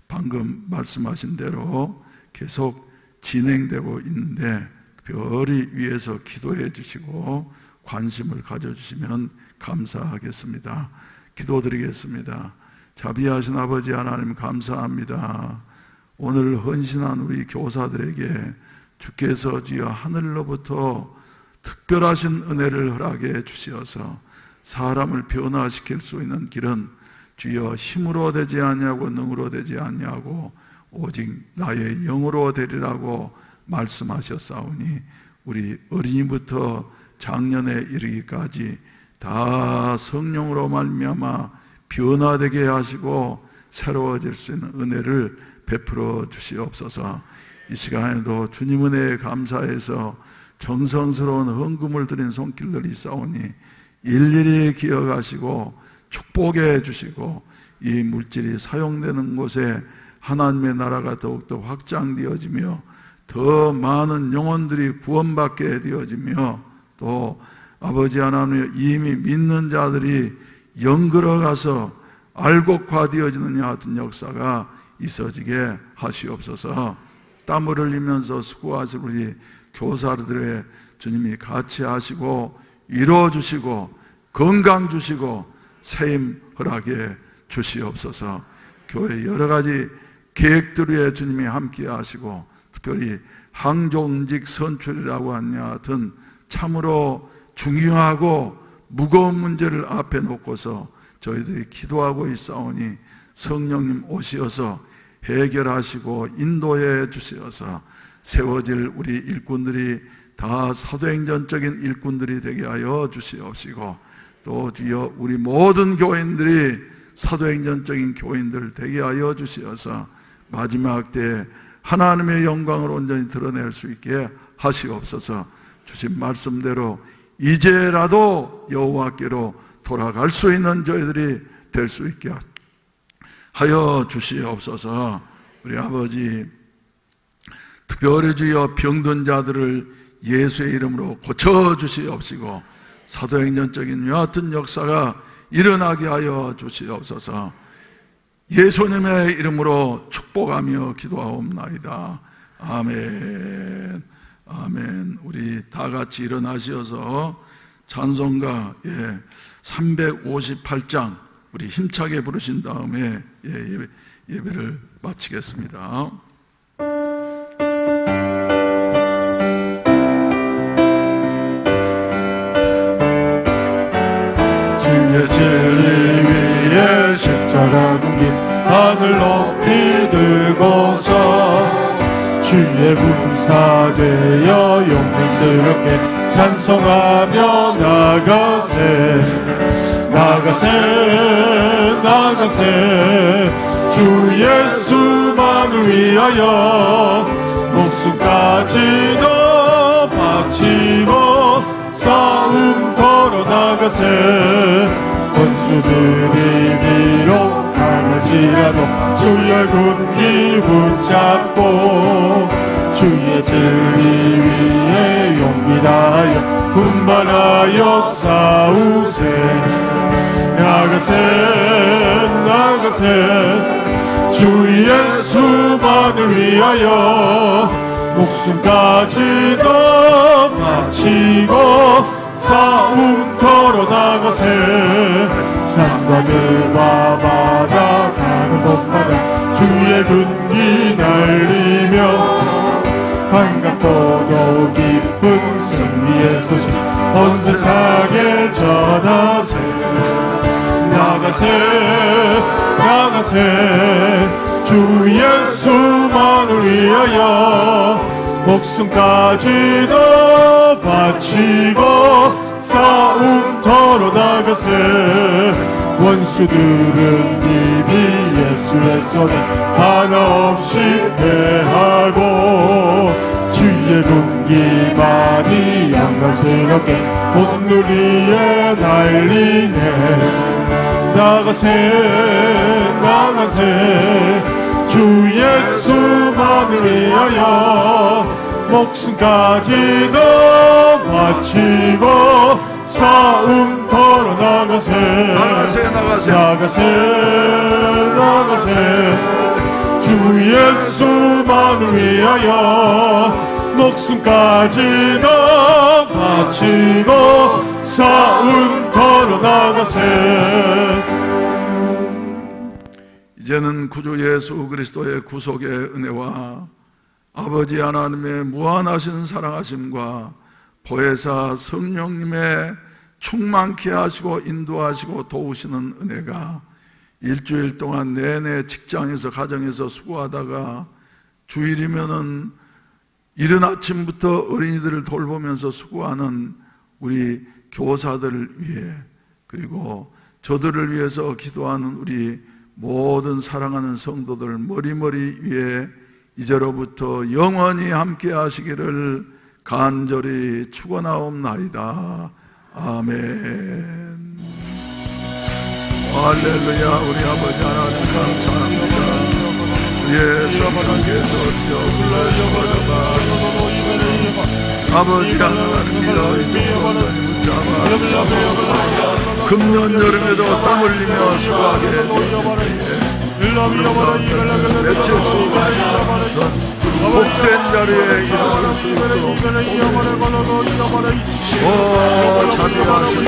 방금 말씀하신 대로 계속 진행되고 있는데 별이 위해서 기도해 주시고 관심을 가져주시면 감사하겠습니다. 기도드리겠습니다. 자비하신 아버지 하나님 감사합니다. 오늘 헌신한 우리 교사들에게 주께서 주여 하늘로부터 특별하신 은혜를 허락해 주시어서 사람을 변화시킬 수 있는 길은 주여 힘으로 되지 아니하고 능으로 되지 아니하고 오직 나의 영으로 되리라고 말씀하셨사오니 우리 어린이부터 장년에 이르기까지 다 성령으로 말미암아 변화되게 하시고 새로워질 수 있는 은혜를 베풀어 주시옵소서. 이 시간에도 주님 은혜에 감사해서 정성스러운 헌금을 드린 손길들이 있사오니 일일이 기억하시고 축복해 주시고 이 물질이 사용되는 곳에 하나님의 나라가 더욱더 확장되어지며 더 많은 영혼들이 구원받게 되어지며 또 아버지 하나님 이미 믿는 자들이 영끌어 가서 알곡화되어지는 같은 역사가 있어지게 하시옵소서. 땀을 흘리면서 수고하실 우리 교사들의 주님이 같이 하시고 이루어 주시고 건강 주시고 세임 허락해 주시옵소서. 교회 여러 가지 계획들 에 주님이 함께 하시고 특별히 항존직 선출이라고 하는 같은 참으로 중요하고 무거운 문제를 앞에 놓고서 저희들이 기도하고 있사오니 성령님 오시어서 해결하시고 인도해 주시어서 세워질 우리 일꾼들이 다 사도행전적인 일꾼들이 되게 하여 주시옵시고 또 주여 우리 모든 교인들이 사도행전적인 교인들 되게 하여 주시어서 마지막 때 하나님의 영광을 온전히 드러낼 수 있게 하시옵소서. 주신 말씀대로 이제라도 여호와께로 돌아갈 수 있는 저희들이 될 수 있게 하여 주시옵소서. 우리 아버지 특별히 주여 병든 자들을 예수의 이름으로 고쳐주시옵시고 사도행전적인 여하튼 역사가 일어나게 하여 주시옵소서. 예수님의 이름으로 축복하며 기도하옵나이다. 아멘. 아멘. 우리 다 같이 일어나셔서 찬송가 358장 우리 힘차게 부르신 다음에 예배를 마치겠습니다. 주의 진리 위에 십자가 군기 하늘 높이 들고서 주의 군사되어 영광스럽게 찬송하며 나가세 주 예수만을 위하여 목숨까지도 바치고 싸움 걸어 나가세 원수들이 비록 강할지라도 주의 군기 붙잡고 주의 진리 위에 용기 다하여 분발하여 싸우세. 나가세 주 예수만을 위하여 목숨까지도 바치고 싸움터로 나가세. 산과 들과 바다 가는 곳마다 주의 군기 날리며 반갑고도 기쁜 승리의 소식 온 세상에 전하세. 나가세 주 예수만을 위하여 목숨까지도 바치고 싸움터로 나가세. 원수들은 이미 예수의 손에 하나없이 패하고 주의 군기만이 영광스럽게 온 누리에 날리네. 나가세 주 예수만을 위하여 목숨까지도 바치고 싸움터로 나가세. 주 예수만을 위하여 목숨까지도 바치고 싸움터로 나가세. 이제는 구주 예수 그리스도의 구속의 은혜와 아버지 하나님의 무한하신 사랑하심과 보혜사 성령님의 충만케 하시고 인도하시고 도우시는 은혜가 일주일 동안 내내 직장에서 가정에서 수고하다가 주일이면은 이른 아침부터 어린이들을 돌보면서 수고하는 우리 교사들을 위해, 그리고 저들을 위해서 기도하는 우리 모든 사랑하는 성도들 머리머리 위에 이제로부터 영원히 함께 하시기를 간절히 축원하옵나이다. 아멘. 할렐루야. 우리 아버지 하나님 감사합니다. 우리의 성령께서 불러주시다가 아버지 하나님 믿어 붙잡아 금년 여름에도 땀 흘리며 수고하게 해주시기에 며칠 수고하지 않던 복된 자리에 이르를 수 있도록 오 자비하시니